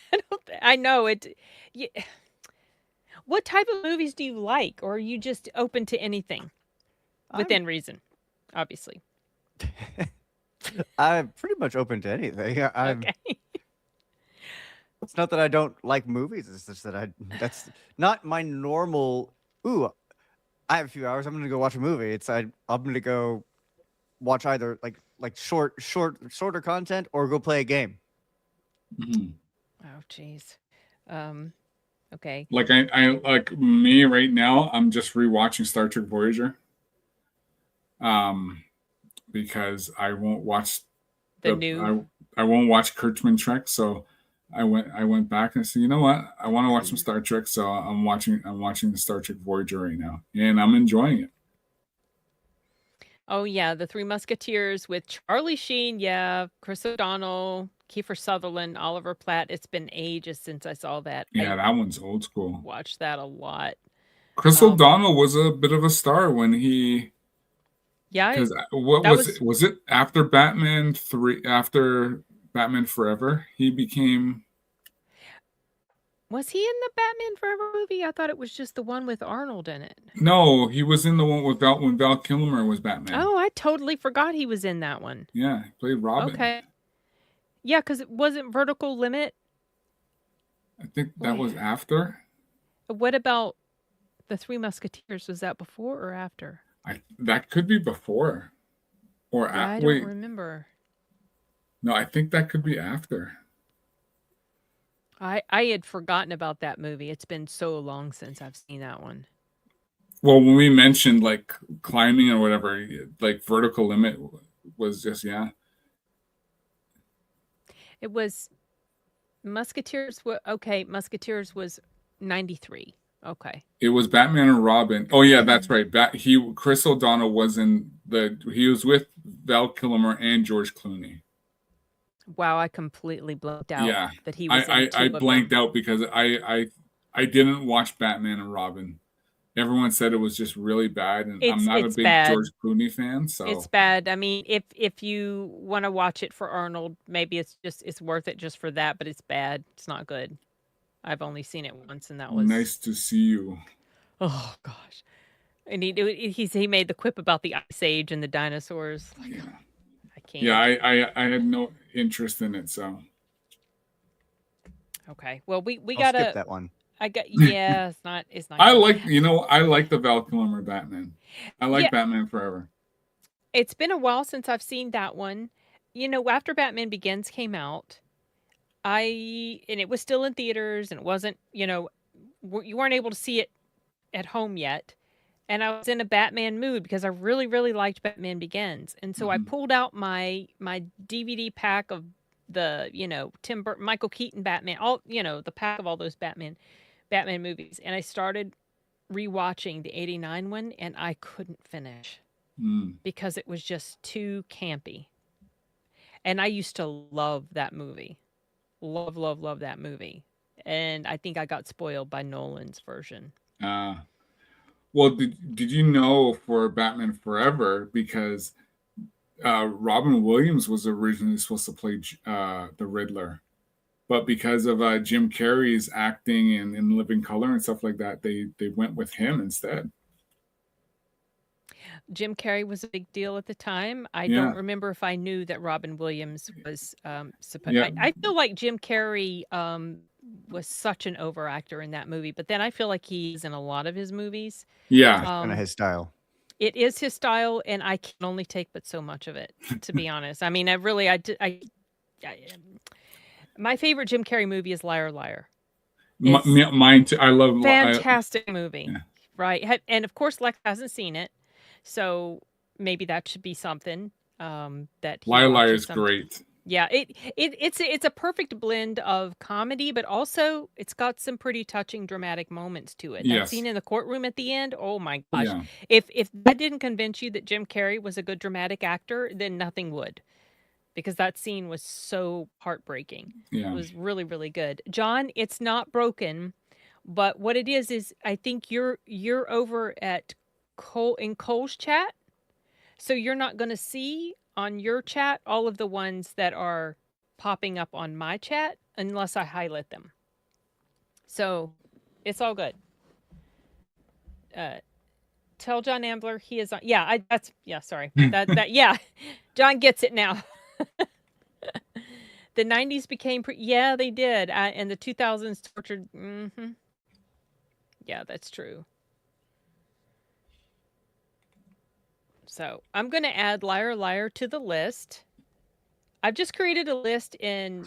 A: I know it. Yeah. What type of movies do you like, or are you just open to anything within reason? Obviously,
C: I'm pretty much open to anything.
A: Okay.
C: It's not that I don't like movies. It's just that that's not my normal. Ooh, I have a few hours. I'm gonna go watch a movie. I'm gonna go watch either like shorter content or go play a game.
A: Oh, jeez. Okay.
B: Like I like me right now, I'm just rewatching Star Trek Voyager. because I won't watch
A: The new.
B: I won't watch Kurtzman Trek. So I went back and I said, you know what? I want to watch some Star Trek. So I'm watching the Star Trek Voyager right now, and I'm enjoying it.
A: Oh yeah, the Three Musketeers with Charlie Sheen, yeah, Chris O'Donnell, Kiefer Sutherland, Oliver Platt. It's been ages since I saw that.
B: Yeah,
A: I
B: that one's old school.
A: watched that a lot.
B: Chris O'Donnell was a bit of a star when he.
A: Yeah,
B: Because what was it? Was it after Batman 3? After Batman Forever, he became.
A: Was he in the Batman Forever movie? I thought it was just the one with Arnold in it.
B: No, he was in the one with when Val Kilmer was Batman.
A: Oh, I totally forgot he was in that one.
B: Yeah, he played Robin.
A: Okay. Yeah, because it wasn't Vertical Limit.
B: I think that was after.
A: What about the Three Musketeers? Was that before or after?
B: That could be before, or
A: yeah, I don't remember.
B: No, I think that could be after.
A: I had forgotten about that movie. It's been so long since I've seen that one.
B: Well, when we mentioned like climbing or whatever, like Vertical Limit was just
A: It was Musketeers. Okay, Musketeers was 93. Okay.
B: It was Batman and Robin. Oh yeah, that's right. Chris O'Donnell was he was with Val Kilmer and George Clooney.
A: Wow, I completely blanked out that he was
B: I blanked out because I didn't watch Batman and Robin. Everyone said it was just really bad, and I'm not a big George Clooney fan, so
A: it's bad. I mean, if you want to watch it for Arnold, maybe it's worth it just for that, but it's bad. It's not good. I've only seen it once, and that was
B: Nice to see you.
A: Oh gosh, and he made the quip about the Ice Age and the dinosaurs. Like,
B: yeah,
A: I can't.
B: Yeah, I had no interest in it, so
A: okay. Well, we
C: I'll
A: gotta
C: skip that one.
A: It's not.
B: I like the Val Kilmer Batman. I like Batman Forever.
A: It's been a while since I've seen that one. After Batman Begins came out, and it was still in theaters, and it wasn't, you weren't able to see it at home yet. And I was in a Batman mood because I really, really liked Batman Begins. And so I pulled out my DVD pack of the, Tim Burton, Michael Keaton Batman, the pack of all those Batman movies. And I started rewatching the 89 one, and I couldn't finish because it was just too campy. And I used to love that movie. Love, love, love that movie. And I think I got spoiled by Nolan's version.
B: Well, did you know for Batman Forever, because Robin Williams was originally supposed to play the Riddler, but because of Jim Carrey's acting and in Living Color and stuff like that, they went with him instead.
A: Jim Carrey was a big deal at the time. I don't remember if I knew that Robin Williams was supposed. Yeah. I feel like Jim Carrey was such an overactor in that movie, but then I feel like he's in a lot of his movies.
B: Yeah,
C: kind of his style.
A: It is his style, and I can only take but so much of it, to be honest. I mean, my favorite Jim Carrey movie is Liar Liar.
B: Mine too. I love
A: fantastic movie, right? And of course, Lex hasn't seen it, so maybe that should be something that
B: Liar Liar is great.
A: Yeah, it's a perfect blend of comedy, but also it's got some pretty touching, dramatic moments to it. That scene in the courtroom at the end, oh my gosh! Yeah. If that didn't convince you that Jim Carrey was a good dramatic actor, then nothing would, because that scene was so heartbreaking. Yeah. It was really, really good. John, it's not broken, but what it is I think you're over at Cole's chat, so you're not going to see on your chat all of the ones that are popping up on my chat unless I highlight them. So it's all good. Tell John Ambler he is on. Yeah, sorry. Yeah. John gets it now. The 90s became they did. And the 2000s tortured. Mm-hmm. Yeah, that's true. So I'm going to add Liar Liar to the list. I've just created a list in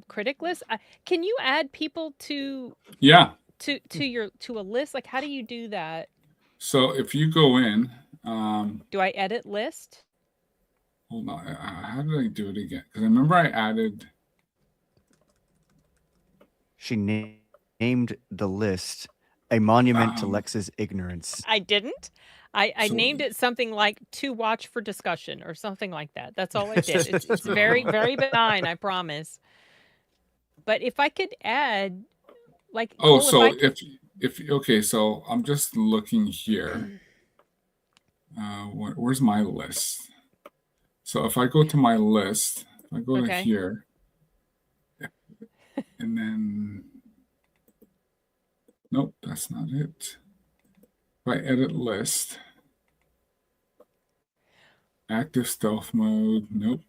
A: Critic List. Can you add people to a list? Like, how do you do that?
B: So if you go in,
A: do I edit list?
B: hold on. How did I do it again? Because I remember I added.
C: She named the list a monument to Lex's ignorance.
A: I didn't. I
B: So-
A: named it something like "to watch for discussion" or something like that. That's all I did. It's very, very benign, I promise. But if I could add, like,
B: Oh,
A: Cole,
B: so
A: if I could,
B: if okay, so I'm just looking here. Where's my list? So if I go to my list, if I go to
A: Okay.
B: here, and then nope, that's not it. If I edit list, active stealth mode, nope.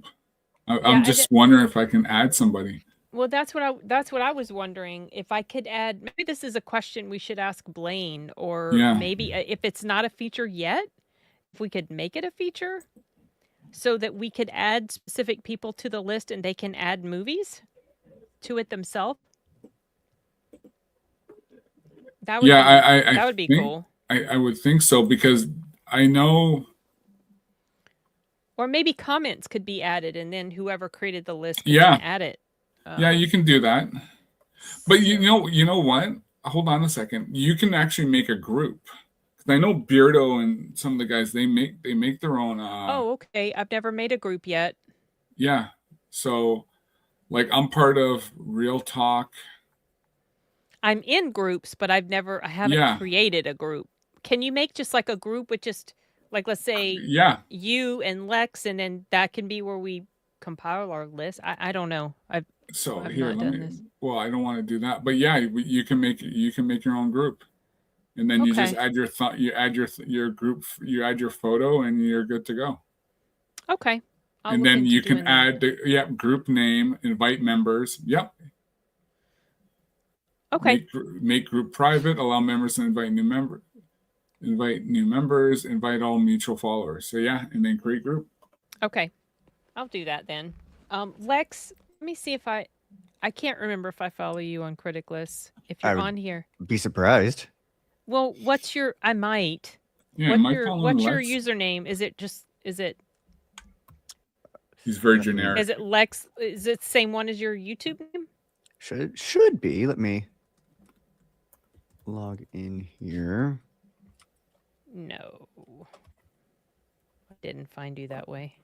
B: I'm just wondering if I can add somebody.
A: Well, that's what I was wondering, if I could add. Maybe this is a question we should ask Blaine, or
B: Yeah.
A: maybe if it's not a feature yet, if we could make it a feature so that we could add specific people to the list and they can add movies to it themselves. That would that would be cool.
B: I would think so, because I know.
A: Or maybe comments could be added, and then whoever created the list could then add it.
B: Yeah, you can do that. But you know what? Hold on a second. You can actually make a group. I know Beardo and some of the guys, they make their own.
A: Oh, okay. I've never made a group yet.
B: Yeah. So, like, I'm part of Real Talk.
A: I'm in groups, but I haven't created a group. Can you make just like a group with just, like, let's say you and Lex, and then that can be where we compile our list? I don't know. I've
B: here,
A: not done this.
B: Well, I don't want to do that, but yeah, you can make your own group, and then you just add your group, you add your photo, and you're good to go.
A: Okay.
B: And then you can add the group name, invite members. Yep.
A: Okay.
B: Make group private, allow members to invite new members, invite all mutual followers. So yeah, and then create group.
A: Okay. I'll do that then. Lex, let me see if I can't remember if I follow you on Critic List. If you're on here.
C: Be surprised.
A: Well, what's your, I might.
B: Yeah,
A: what's your username? Is it
B: He's very generic.
A: Is it Lex? Is it the same one as your YouTube name?
C: Should be. Let me log in here.
A: No. I didn't find you that way.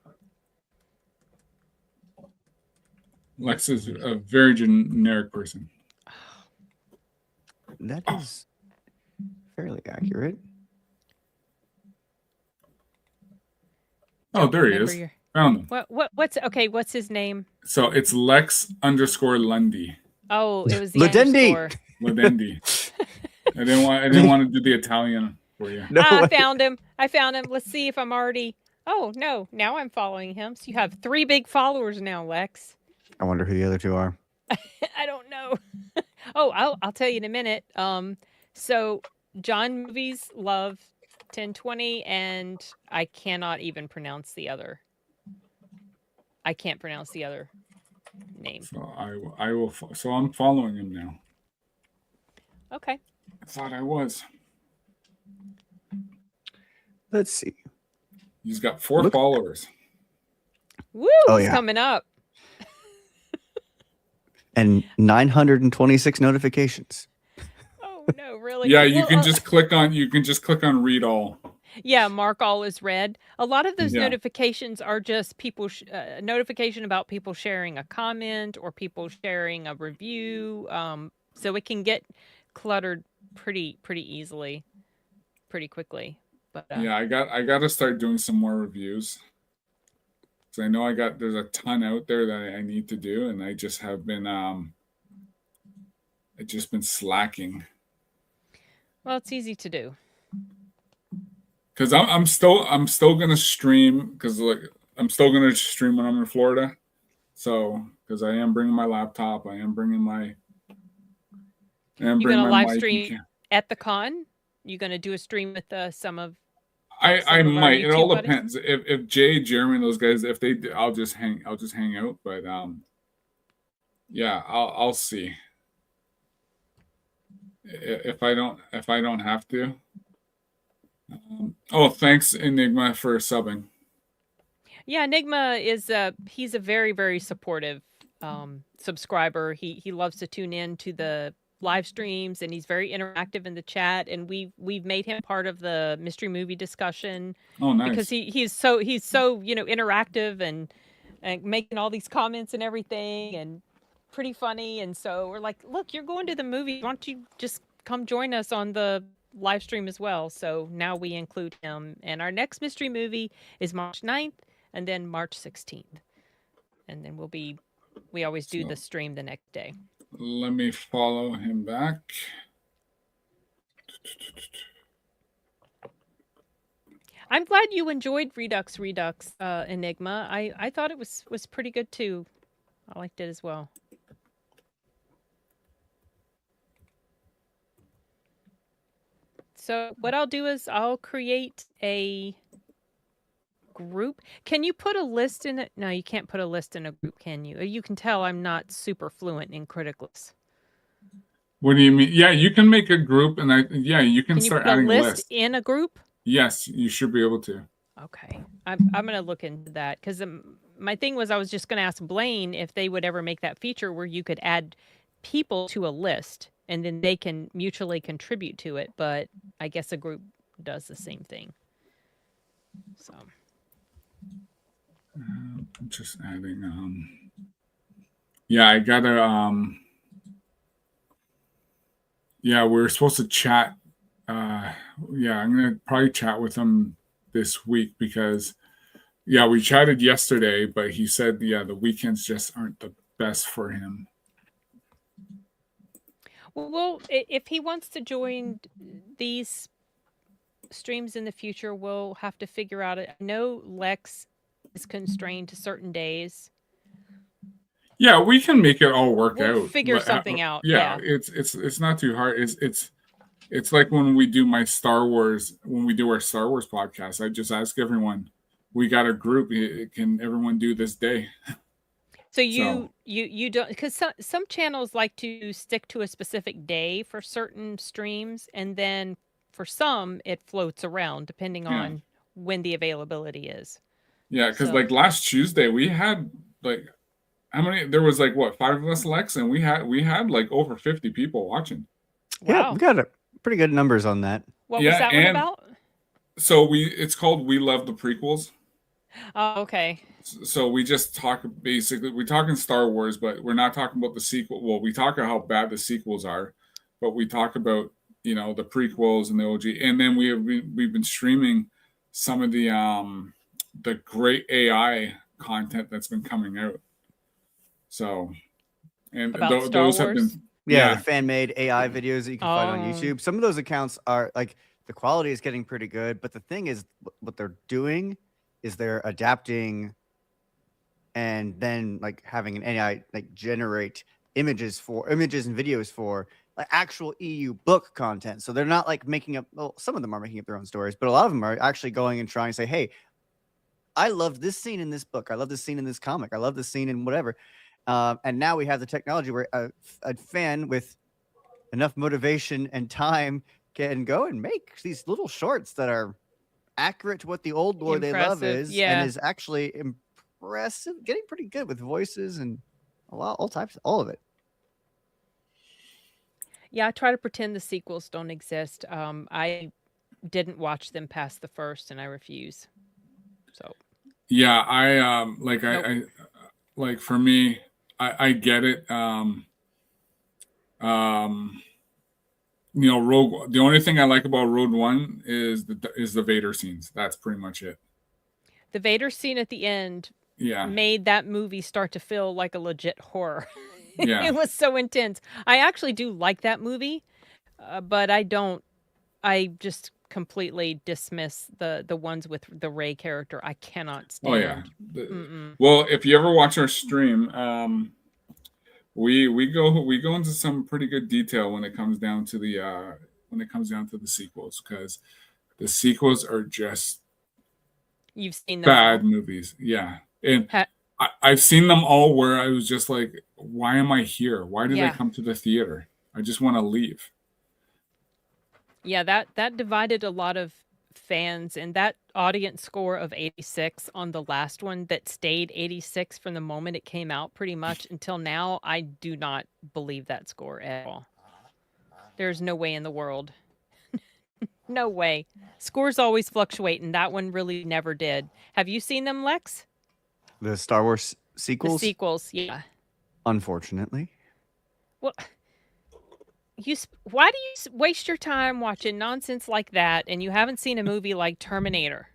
B: Lex is a very generic person.
C: That is fairly accurate.
B: Oh, there he is. Found him.
A: What's his name?
B: So it's Lex_Lundy.
A: Oh, it was the
C: Ludendi.
B: Ludendi. I didn't want to do the Italian for you.
A: No, I found him. Let's see if I'm already. Oh no, now I'm following him. So you have 3 big followers now, Lex.
C: I wonder who the other 2 are.
A: I don't know. Oh, I'll tell you in a minute. So John Movies Love 1020, and I cannot even pronounce the other. I can't pronounce the other name.
B: So I will. So I'm following him now.
A: Okay.
B: I thought I was.
C: Let's see.
B: He's got 4 followers.
A: Woo! He's coming up.
C: And 926 notifications.
A: Oh no, really?
B: Yeah, you can just click on read all.
A: Yeah, mark all as read. A lot of those notifications are just people notification about people sharing a comment or people sharing a review. So it can get cluttered pretty easily, pretty quickly. But
B: yeah, I got to start doing some more reviews. So I know there's a ton out there that I need to do, and I just have been slacking.
A: Well, it's easy to do.
B: Because I'm still gonna stream, because I'm still gonna stream when I'm in Florida. So because I am bringing my laptop, I am bringing my.
A: You're gonna live stream at the con? You gonna do a stream with some of?
B: I might. It all depends. If Jay, Jeremy, and those guys, if they do, I'll just hang out. But yeah, I'll see. If I don't have to. Oh, thanks Enigma for subbing.
A: Yeah, Enigma is he's a very, very supportive subscriber. He loves to tune in to the live streams, and he's very interactive in the chat, and we've made him part of the mystery movie discussion
B: Oh,
A: because
B: nice.
A: he's so interactive and making all these comments and everything, and pretty funny. And so we're like, look, you're going to the movie. Why don't you just come join us on the live stream as well? So now we include him. And our next mystery movie is March 9th and then March 16th. And then we always do the
B: So
A: stream the next day.
B: let me follow him back.
A: I'm glad you enjoyed Redux Enigma. I thought it was pretty good too. I liked it as well. So what I'll do is I'll create a group. Can you put a list in it? No, you can't put a list in a group, can you? You can tell I'm not super fluent in criticless.
B: What do you mean? Yeah, you can make a group, and you can
A: Can you
B: start
A: put a
B: adding
A: list
B: lists.
A: in a group?
B: Yes, you should be able to.
A: Okay, I'm gonna look into that because my thing was I was just gonna ask Blaine if they would ever make that feature where you could add people to a list and then they can mutually contribute to it. But I guess a group does the same thing. So
B: I'm just adding. Yeah, I gotta. Yeah, we're supposed to chat. Yeah, I'm gonna probably chat with him this week because, yeah, we chatted yesterday, but he said, yeah, the weekends just aren't the best for him.
A: well, if he wants to join these streams in the future, we'll have to figure out it. I know Lex is constrained to certain days.
B: Yeah, we can make it all work
A: We'll
B: out.
A: figure something out.
B: Yeah,
A: Yeah.
B: it's not too hard. It's like when we do our Star Wars podcast. I just ask everyone, we got a group. Can everyone do this day?
A: So you don't, because some channels like to stick to a specific day for certain streams, and then for some it floats around depending on when the availability is.
B: Yeah, because like last Tuesday we had like how many? There was like what, 5 of us, Lex, and we had like over 50 people watching.
A: Wow.
C: Yeah, we got pretty good numbers on that.
A: What was that one about?
B: So it's called We Love the Prequels.
A: Oh, okay.
B: So we just talk we're talking Star Wars, but we're not talking about the sequel. Well, we talk about how bad the sequels are, but we talk about the prequels and the OG, and then we've been streaming some of the great AI content that's been coming out. So, and
A: about Star Wars?
C: have been the fan-made AI videos that you can find on YouTube. Some of those accounts are like the quality is getting pretty good, but the thing is, what they're doing is they're adapting and then like having an AI like generate images and videos for like actual EU book content. So they're not like making up, well, some of them are making up their own stories, but a lot of them are actually going and trying to say, hey, I love this scene in this book. I love this scene in this comic. I love this scene in whatever. And now we have the technology where a fan with enough motivation and time can go and make these little shorts that are accurate to what the old lore they love is, and is actually impressive, getting pretty good with voices and all types, all of it.
A: Yeah, I try to pretend the sequels don't exist. I didn't watch them past the first, and I refuse. So
B: yeah, I like for me, I get it. Rogue. The only thing I like about Rogue One is the Vader scenes. That's pretty much it.
A: The Vader scene at the end, made that movie start to feel like a legit horror. Yeah, it was so intense. I actually do like that movie, but I don't. I just completely dismiss the ones with the Rey character. I cannot stand.
B: Oh yeah. Well, if you ever watch our stream, we go into some pretty good detail when it comes down to the sequels, because the sequels are just
A: you've seen them
B: bad movies. Yeah, and I've seen them all where I was just like, why am I here? Why did I come to the theater? I just want to leave.
A: Yeah, that divided a lot of fans, and that audience score of 86 on the last one that stayed 86 from the moment it came out pretty much until now, I do not believe that score at all. There's no way in the world. No way. Scores always fluctuate, and that one really never did. Have you seen them, Lex?
C: The Star Wars
A: The
C: sequels,
A: sequels, yeah.
C: unfortunately.
A: Well, why do you waste your time watching nonsense like that and you haven't seen a movie like Terminator?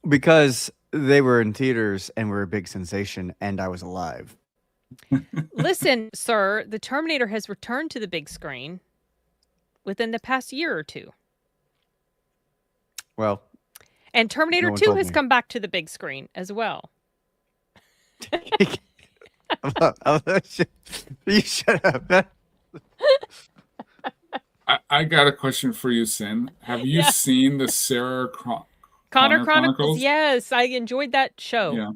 C: Because they were in theaters and were a big sensation, and I was alive.
A: Listen, sir, the Terminator has returned to the big screen within the past year or two.
C: Well,
A: And Terminator
C: no one
A: 2
C: told
A: has
C: me.
A: come back to the big screen as well.
C: You shut up.
B: I got a question for you, Sin. Have you
A: Yeah.
B: seen the Sarah
A: Connor
B: Connor
A: Chronicles,
B: Chronicles?
A: yes, I enjoyed that show.
B: Yeah.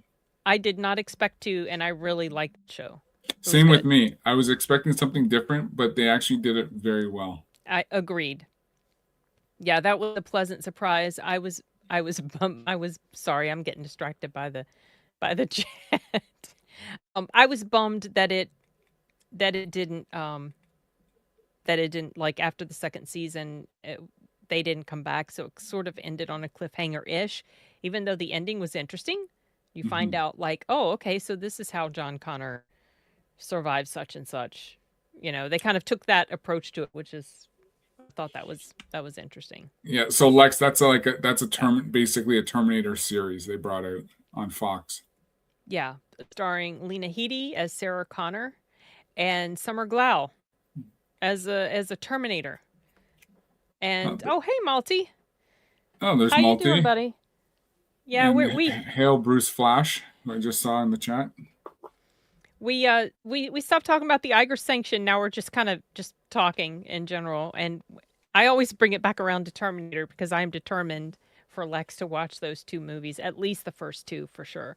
A: I did not expect to, and I really liked the show. was
B: Same with
A: good.
B: me. I was expecting something different, but they actually did it very well.
A: I agreed. Yeah, that was a pleasant surprise. I was sorry, I'm getting distracted by the chat. I was bummed that it didn't like after the second season they didn't come back, so it sort of ended on a cliffhanger-ish, even though the ending was interesting. You find out like, oh, okay, so this is how John Connor survived such and such. You know, they kind of took that approach to it, which is I thought that was interesting.
B: Yeah, so Lex, that's basically a Terminator series they brought out on Fox.
A: Yeah, starring Lena Headey as Sarah Connor and Summer Glau as a Terminator. And oh, hey, Malty.
B: Oh, there's
A: How you
B: Malty.
A: doing, buddy? Yeah,
B: And
A: we
B: hail Bruce Flash, who I just saw in the chat.
A: we stopped talking about the Eiger Sanction. Now we're just kind of just talking in general, and I always bring it back around to Terminator because I'm determined for Lex to watch those two movies, at least the first two for sure.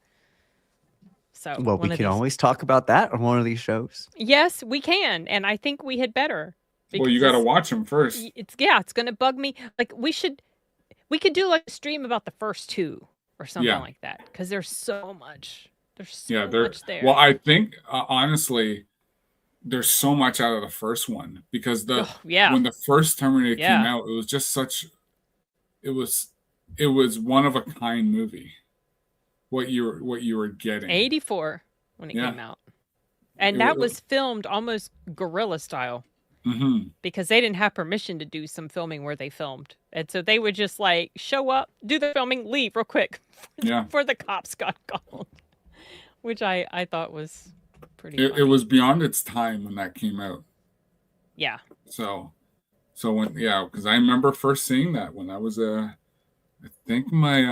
A: So
C: Well, we can always talk about that on one of these shows.
A: Yes, we can, and I think we had better.
B: Well, you got to watch them first.
A: It's going to bug me. Like we could do like a stream about the first two or something like that because there's so much. There's so much there.
B: Well, I think honestly, there's so much out of the first one because when the first Terminator came out, it was just such. It was one of a kind movie. What you were getting.
A: 84 when it came out, and that was filmed almost guerrilla style.
B: Mm-hmm.
A: Because they didn't have permission to do some filming where they filmed. And so they would just like show up, do the filming, leave real quick before the cops got called, which I thought was pretty funny.
B: It was beyond its time when that came out.
A: Yeah.
B: So when, because I remember first seeing that when I was I think my,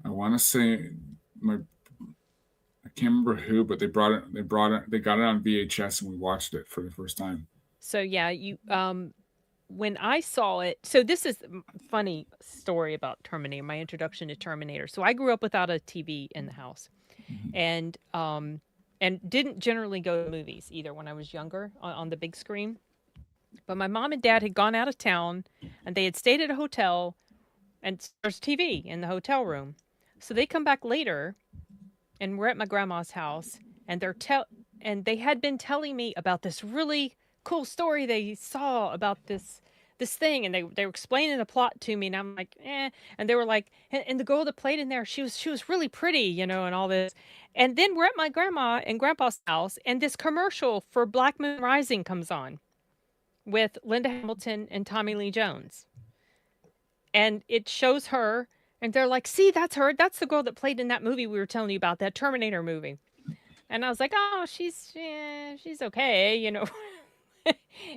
B: I want to say I can't remember who, but they got it on VHS and we watched it for the first time.
A: So yeah, when I saw it, so this is a funny story about Terminator, my introduction to Terminator. So I grew up without a TV in the house, and didn't generally go to movies either when I was younger on the big screen. But my mom and dad had gone out of town, and they had stayed at a hotel, and there's TV in the hotel room. So they come back later, and we're at my grandma's house, and they had been telling me about this really cool story they saw about this thing, and they were explaining the plot to me, and I'm like, eh. And they were like, and the girl that played in there, she was really pretty, you know, and all this. And then we're at my grandma and grandpa's house, and this commercial for Black Moon Rising comes on with Linda Hamilton and Tommy Lee Jones. And it shows her, and they're like, see, that's her. That's the girl that played in that movie we were telling you about, that Terminator movie. And I was like, oh, she's okay, you know.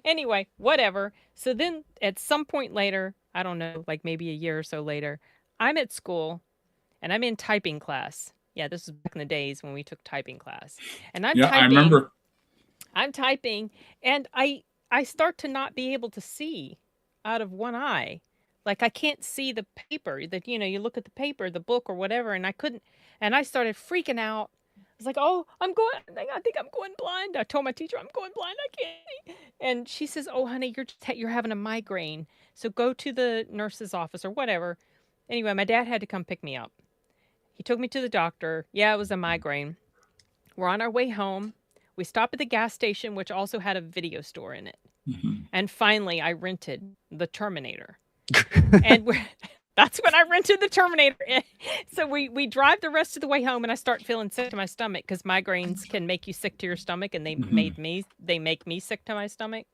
A: Anyway, whatever. So then at some point later, I don't know, like maybe a year or so later, I'm at school and I'm in typing class. Yeah, this was back in the days when we took typing class. And I'm typing.
B: I remember.
A: I'm typing, and I start to not be able to see out of one eye. Like I can't see the paper that, you know, you look at the paper, the book or whatever, and I couldn't, and I started freaking out. I was like, oh, I think I'm going blind. I told my teacher I'm going blind. I can't see. And she says, oh, honey, you're having a migraine. So go to the nurse's office or whatever. Anyway, my dad had to come pick me up. He took me to the doctor. Yeah, it was a migraine. We're on our way home. We stop at the gas station, which also had a video store in it.
B: Mm-hmm.
A: And finally, I rented The Terminator. And that's when I rented The Terminator. So we drive the rest of the way home, and I start feeling sick to my stomach because migraines can make you sick to your stomach, and they make me sick to my stomach.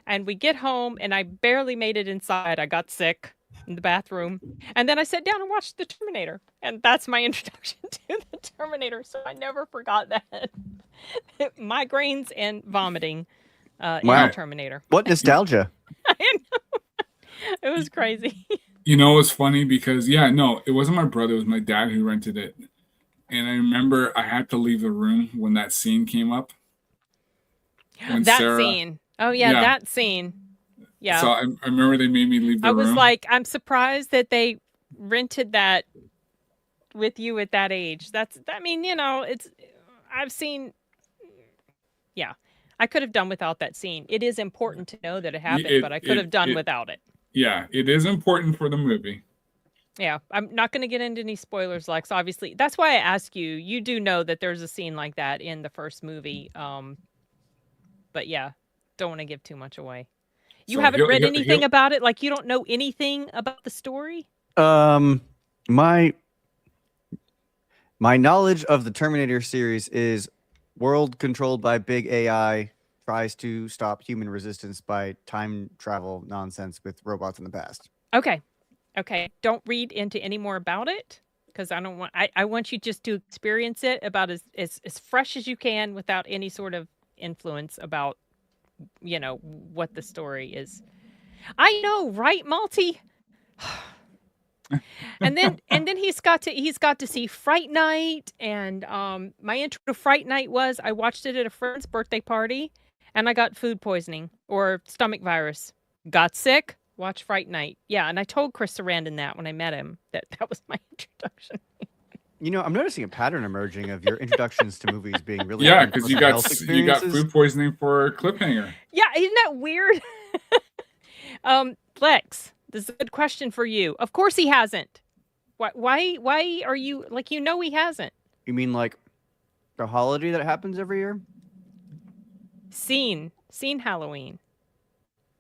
A: And we get home, and I barely made it inside. I got sick in the bathroom. And then I sat down and watched The Terminator. And that's my introduction to The Terminator. So I never forgot that. Migraines and vomiting in The Terminator.
C: What nostalgia.
A: I know. It was crazy.
B: You know, it was funny because, it wasn't my brother. It was my dad who rented it. And I remember I had to leave the room when that scene came up.
A: Scene. Oh, yeah, that scene. Yeah.
B: So I remember they made me leave the room.
A: I was like, I'm surprised that they rented that with you at that age. I've seen, I could have done without that scene. It is important to know that it happened, but I could have done without it.
B: Yeah, it is important for the movie.
A: Yeah, I'm not going to get into any spoilers, Lex, obviously. That's why I ask you. You do know that there's a scene like that in the first movie. But yeah, don't want to give too much away. You haven't read anything about it? Like, you don't know anything about the story?
C: My knowledge of the Terminator series is world controlled by big AI tries to stop human resistance by time travel nonsense with robots in the past.
A: Okay. Don't read into any more about it, because I want you just to experience it about as fresh as you can without any sort of influence about what the story is. I know, right, Malty? and then he's got to see Fright Night, and my intro to Fright Night was I watched it at a friend's birthday party, and I got food poisoning or stomach virus. Got sick. Watch Fright Night. Yeah, and I told Chris Sarandon that when I met him that was my introduction.
C: I'm noticing a pattern emerging of your introductions to movies being really
B: because you got food poisoning for a cliffhanger.
A: Yeah, isn't that weird? Lex, this is a good question for you. Of course he hasn't. Why are you like he hasn't?
C: You mean like the holiday that happens every year?
A: Seen Halloween.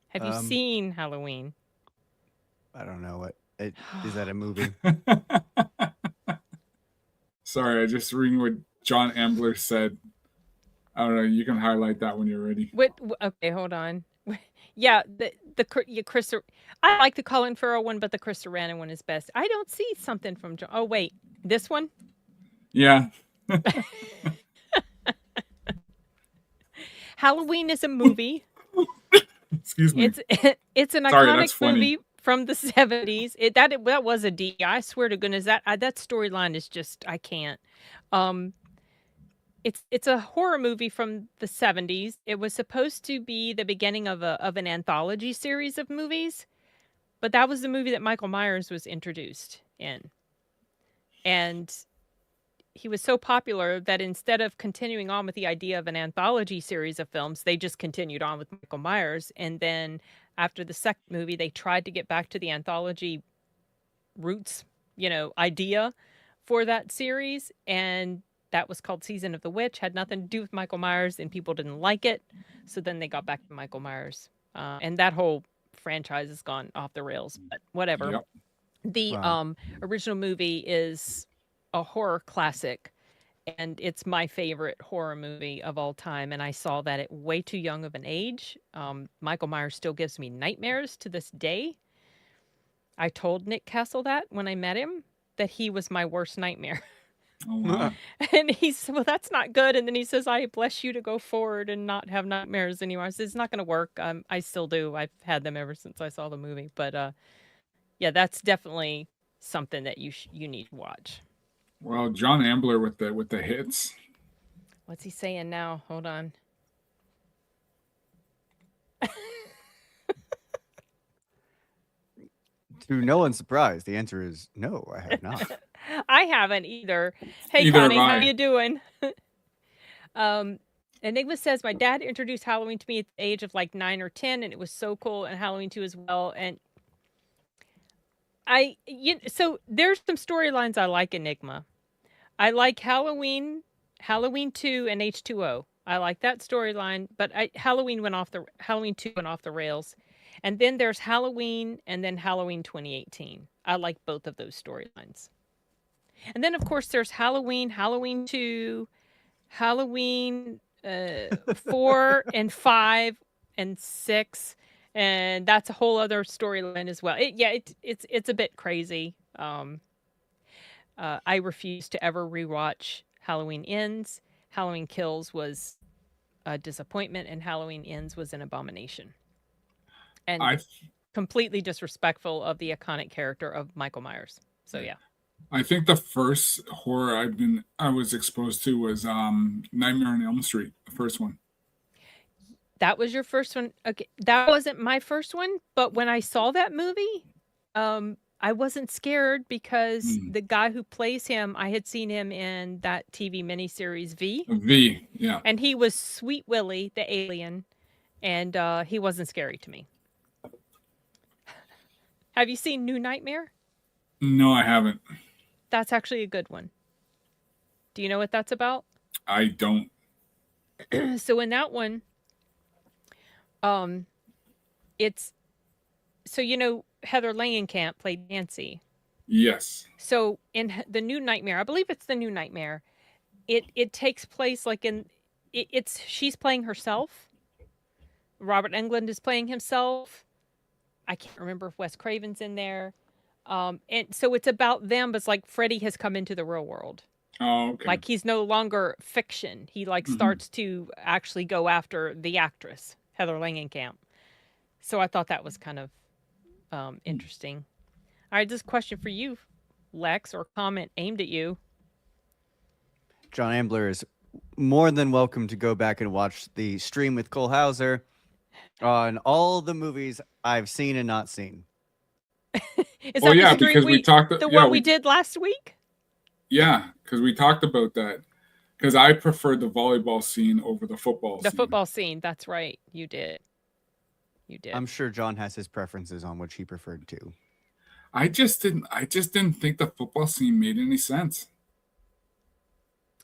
A: Have you seen Halloween?
C: I don't know is that a movie?
B: Sorry, I just reading what John Ambler said. I don't know. You can highlight that when you're ready.
A: Okay, hold on. Yeah, Chris. I like the Colin Farrell one, but the Chris Sarandon one is best. I don't see something from John. Oh wait, this one.
B: Yeah.
A: Halloween is a movie.
B: Excuse me.
A: It's an iconic movie from the 70s. That was a D. I swear to goodness that storyline is just I can't. It's a horror movie from the 70s. It was supposed to be the beginning of an anthology series of movies, but that was the movie that Michael Myers was introduced in. And he was so popular that instead of continuing on with the idea of an anthology series of films, they just continued on with Michael Myers. And then after the second movie, they tried to get back to the anthology roots, idea for that series. And that was called Season of the Witch, had nothing to do with Michael Myers, and people didn't like it. So then they got back to Michael Myers. And that whole franchise has gone off the rails, but whatever.
B: Yep.
A: The original movie is a horror classic, and it's my favorite horror movie of all time. And I saw that at way too young of an age. Michael Myers still gives me nightmares to this day. I told Nick Castle that when I met him, that he was my worst nightmare.
B: Oh, wow.
A: And he said, well, that's not good. And then he says, I bless you to go forward and not have nightmares anymore. I said, it's not going to work. I still do. I've had them ever since I saw the movie. But yeah, that's definitely something that you need to watch.
B: Well, John Ambler with the hits.
A: What's he saying now? Hold on.
C: To no one's surprise, the answer is no, I have not.
A: I haven't either. Hey,
B: Neither
A: Connie,
B: have
A: how
B: I.
A: you doing? Enigma says, my dad introduced Halloween to me at the age of like 9 or 10, and it was so cool, and Halloween 2 as well. And so there's some storylines I like Enigma. I like Halloween 2 and H2O. I like that storyline, but Halloween 2 went off the rails. And then there's Halloween and then Halloween 2018. I like both of those storylines. And then of course there's Halloween 2, Halloween 4 and 5 and 6, and that's a whole other storyline as well. It's a bit crazy. I refuse to ever rewatch Halloween Ends. Halloween Kills was a disappointment, and Halloween Ends was an abomination. And completely disrespectful of the iconic character of Michael Myers. So yeah.
B: I think the first horror I was exposed to was Nightmare on Elm Street, the first one.
A: That was your first one. Okay, that wasn't my first one, but when I saw that movie, I wasn't scared because the guy who plays him, I had seen him in that TV miniseries V.
B: V, yeah.
A: And he was Sweet Willie, the alien, and he wasn't scary to me. Have you seen New Nightmare?
B: No, I haven't.
A: That's actually a good one. Do you know what that's about?
B: I don't.
A: So in that one, it's so Heather Langenkamp played Nancy.
B: Yes.
A: So in the New Nightmare, I believe it's the New Nightmare. It takes place like she's playing herself. Robert Englund is playing himself. I can't remember if Wes Craven's in there. And so it's about them, but it's like Freddy has come into the real world.
B: Oh, okay.
A: Like he's no longer fiction. He starts to actually go after the actress, Heather Langenkamp. So I thought that was kind of interesting. All right, this question for you, Lex, or comment aimed at you.
C: John Ambler is more than welcome to go back and watch the stream with Cole Hauser on all the movies I've seen and not seen.
A: Is that
B: because we talked
A: what we did last week?
B: Yeah, because we talked about that. Because I preferred the volleyball scene over the football scene.
A: The football scene, that's right. You did.
C: I'm sure John has his preferences on which he preferred too.
B: I just didn't think the football scene made any sense.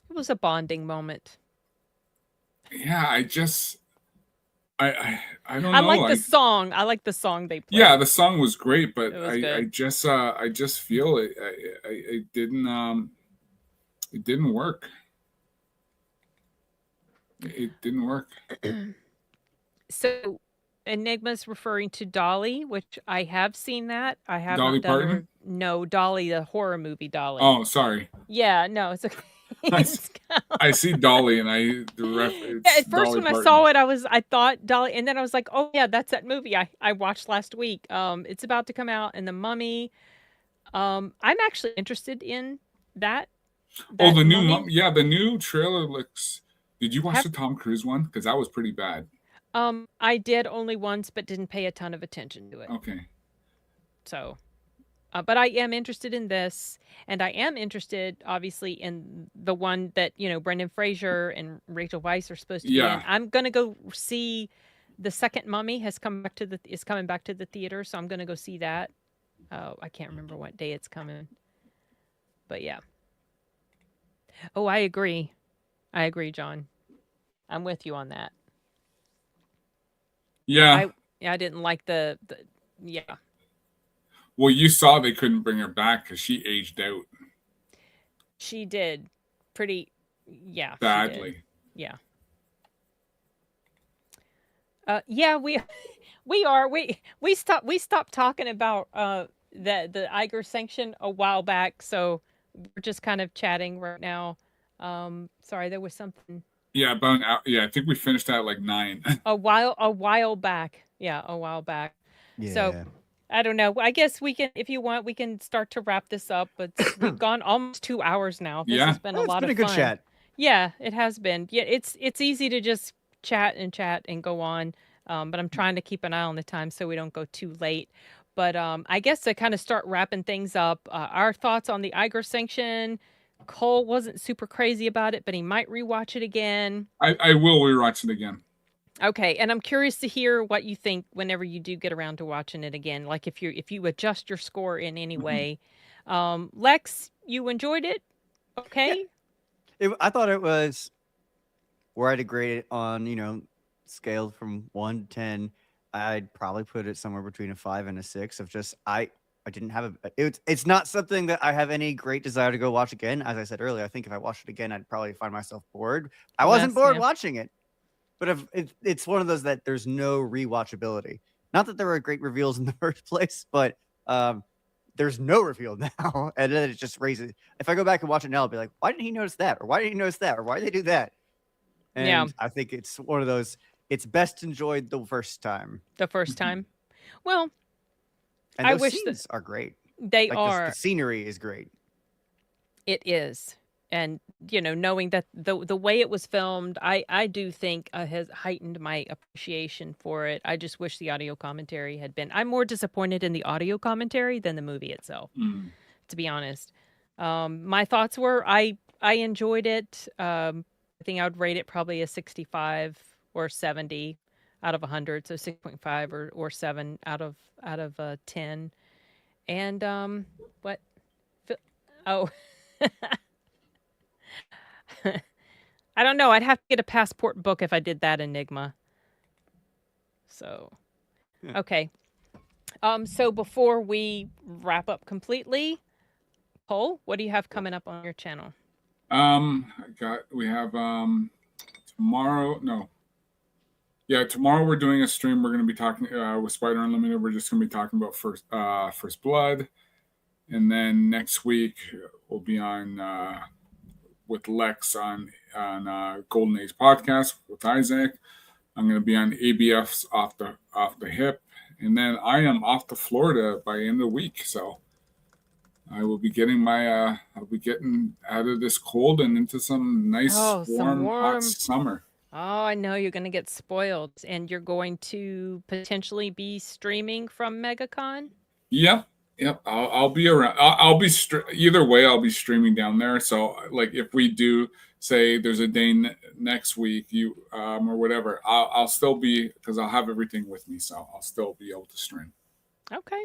A: It was a bonding moment.
B: Yeah, I don't know.
A: I like the song. I like the song they played.
B: Yeah, the song was great, but I just feel it didn't work. It didn't work.
A: So Enigma's referring to Dolly, which I have seen that. I have
B: Dolly
A: not done
B: Parton?
A: No, Dolly, the horror movie Dolly.
B: Oh, sorry.
A: Yeah, no, it's okay.
B: I see Dolly, and
A: at first when I saw it, I thought Dolly, and then I was like, oh yeah, that's that movie I watched last week. It's about to come out, and The Mummy. I'm actually interested in that.
B: Oh, the new Mummy. Yeah, the new trailer looks. Did you watch the Tom Cruise one? Because that was pretty bad.
A: I did only once, but didn't pay a ton of attention to it.
B: Okay.
A: So. But I am interested in this, and I am interested, obviously, in the one that Brendan Fraser and Rachel Weisz are supposed to be in. I'm gonna go see the second Mummy is coming back to the theater, so I'm gonna go see that. I can't remember what day it's coming, but yeah. Oh, I agree, John. I'm with you on that.
B: Yeah.
A: I didn't like the.
B: Well, you saw they couldn't bring her back because she aged out.
A: She did pretty,
B: badly.
A: Yeah. We stopped talking about the Eiger Sanction a while back, so we're just kind of chatting right now. Sorry, there was something.
B: Yeah, I think we finished at like 9.
A: a while back. Yeah, a while back.
C: Yeah.
A: So. I don't know. I guess we can, if you want, we can start to wrap this up. But we've gone almost 2 hours now. This has been a lot of fun.
C: It's been a good chat.
A: Yeah, it has been. Yeah, it's easy to just chat and go on. But I'm trying to keep an eye on the time so we don't go too late. But I guess to kind of start wrapping things up, our thoughts on the Eiger Sanction, Cole wasn't super crazy about it, but he might rewatch it again.
B: I will rewatch it again.
A: Okay, and I'm curious to hear what you think whenever you do get around to watching it again. Like if you adjust your score in any way. Lex, you enjoyed it? Okay.
C: I thought it was where I'd grade it on, scale from 1 to 10. I'd probably put it somewhere between a 5 and a 6 of just I didn't have it's not something that I have any great desire to go watch again. As I said earlier, I think if I watched it again, I'd probably find myself bored. I wasn't bored watching it, but it's one of those that there's no rewatchability. Not that there were great reveals in the first place, but there's no reveal now, and then it just raises. If I go back and watch it now, I'll be like, why didn't he notice that, or why didn't he notice that, or why did they do that? And I think it's one of those. It's best enjoyed the first time.
A: The first time. Well,
C: and those scenes are great.
A: They are.
C: The scenery is great.
A: It is. And, knowing that the way it was filmed, I do think has heightened my appreciation for it. I just wish the audio commentary had been. I'm more disappointed in the audio commentary than the movie itself, to be honest. My thoughts were I enjoyed it. I think I would rate it probably a 65 or 70 out of 100, so 6.5 or 7 out of 10. And what? Oh. I don't know. I'd have to get a passport book if I did that Enigma. So, okay. So before we wrap up completely, Cole, what do you have coming up on your channel?
B: We have tomorrow. No. Yeah, tomorrow we're doing a stream. We're going to be talking with Spider Unlimited. We're just going to be talking about First Blood, and then next week we'll be on with Lex on Golden Age podcast with Isaac. I'm going to be on ABF's off the hip, and then I am off to Florida by the end of the week. So I will be getting I'll be getting out of this cold and into some nice warm hot summer.
A: Oh, I know you're going to get spoiled, and you're going to potentially be streaming from MegaCon?
B: Yep. I'll be around. I'll be either way. I'll be streaming down there. So, like, if we do say there's a day next week, or whatever, I'll still be, because I'll have everything with me. So I'll still be able to stream.
A: Okay.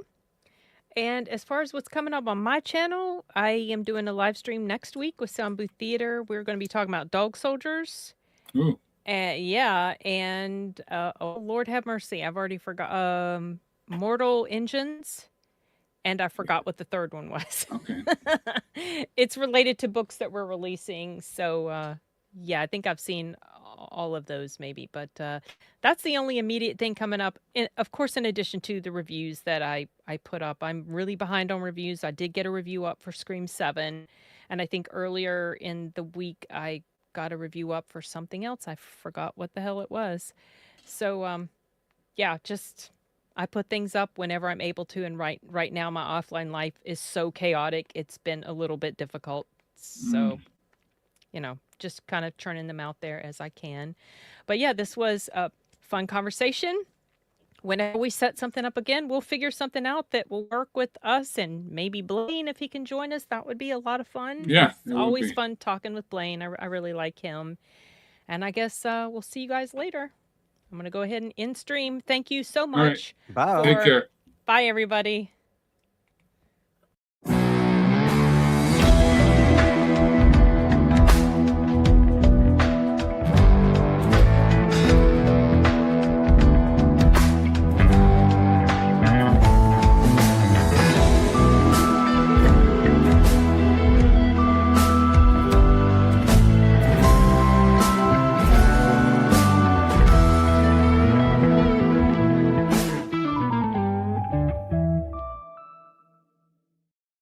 A: And as far as what's coming up on my channel, I am doing a live stream next week with Sound Booth Theater. We're going to be talking about dog soldiers.
B: Ooh.
A: And oh Lord have mercy, I've already forgot. Mortal Engines, and I forgot what the third one was.
B: Okay.
A: It's related to books that we're releasing, so yeah, I think I've seen all of those maybe, but that's the only immediate thing coming up. Of course, in addition to the reviews that I put up, I'm really behind on reviews. I did get a review up for Scream 7, and I think earlier in the week I got a review up for something else. I forgot what the hell it was. So, yeah, just I put things up whenever I'm able to. And right now, my offline life is so chaotic. It's been a little bit difficult. So, just kind of churning them out there as I can. But yeah, this was a fun conversation. Whenever we set something up again, we'll figure something out that will work with us, and maybe Blaine, if he can join us, that would be a lot of fun.
B: Yeah,
A: it's always fun talking with Blaine. I really like him. And I guess we'll see you guys later. I'm going to go ahead and end stream. Thank you so much.
C: Right. Bye.
B: Take care.
A: Bye, everybody.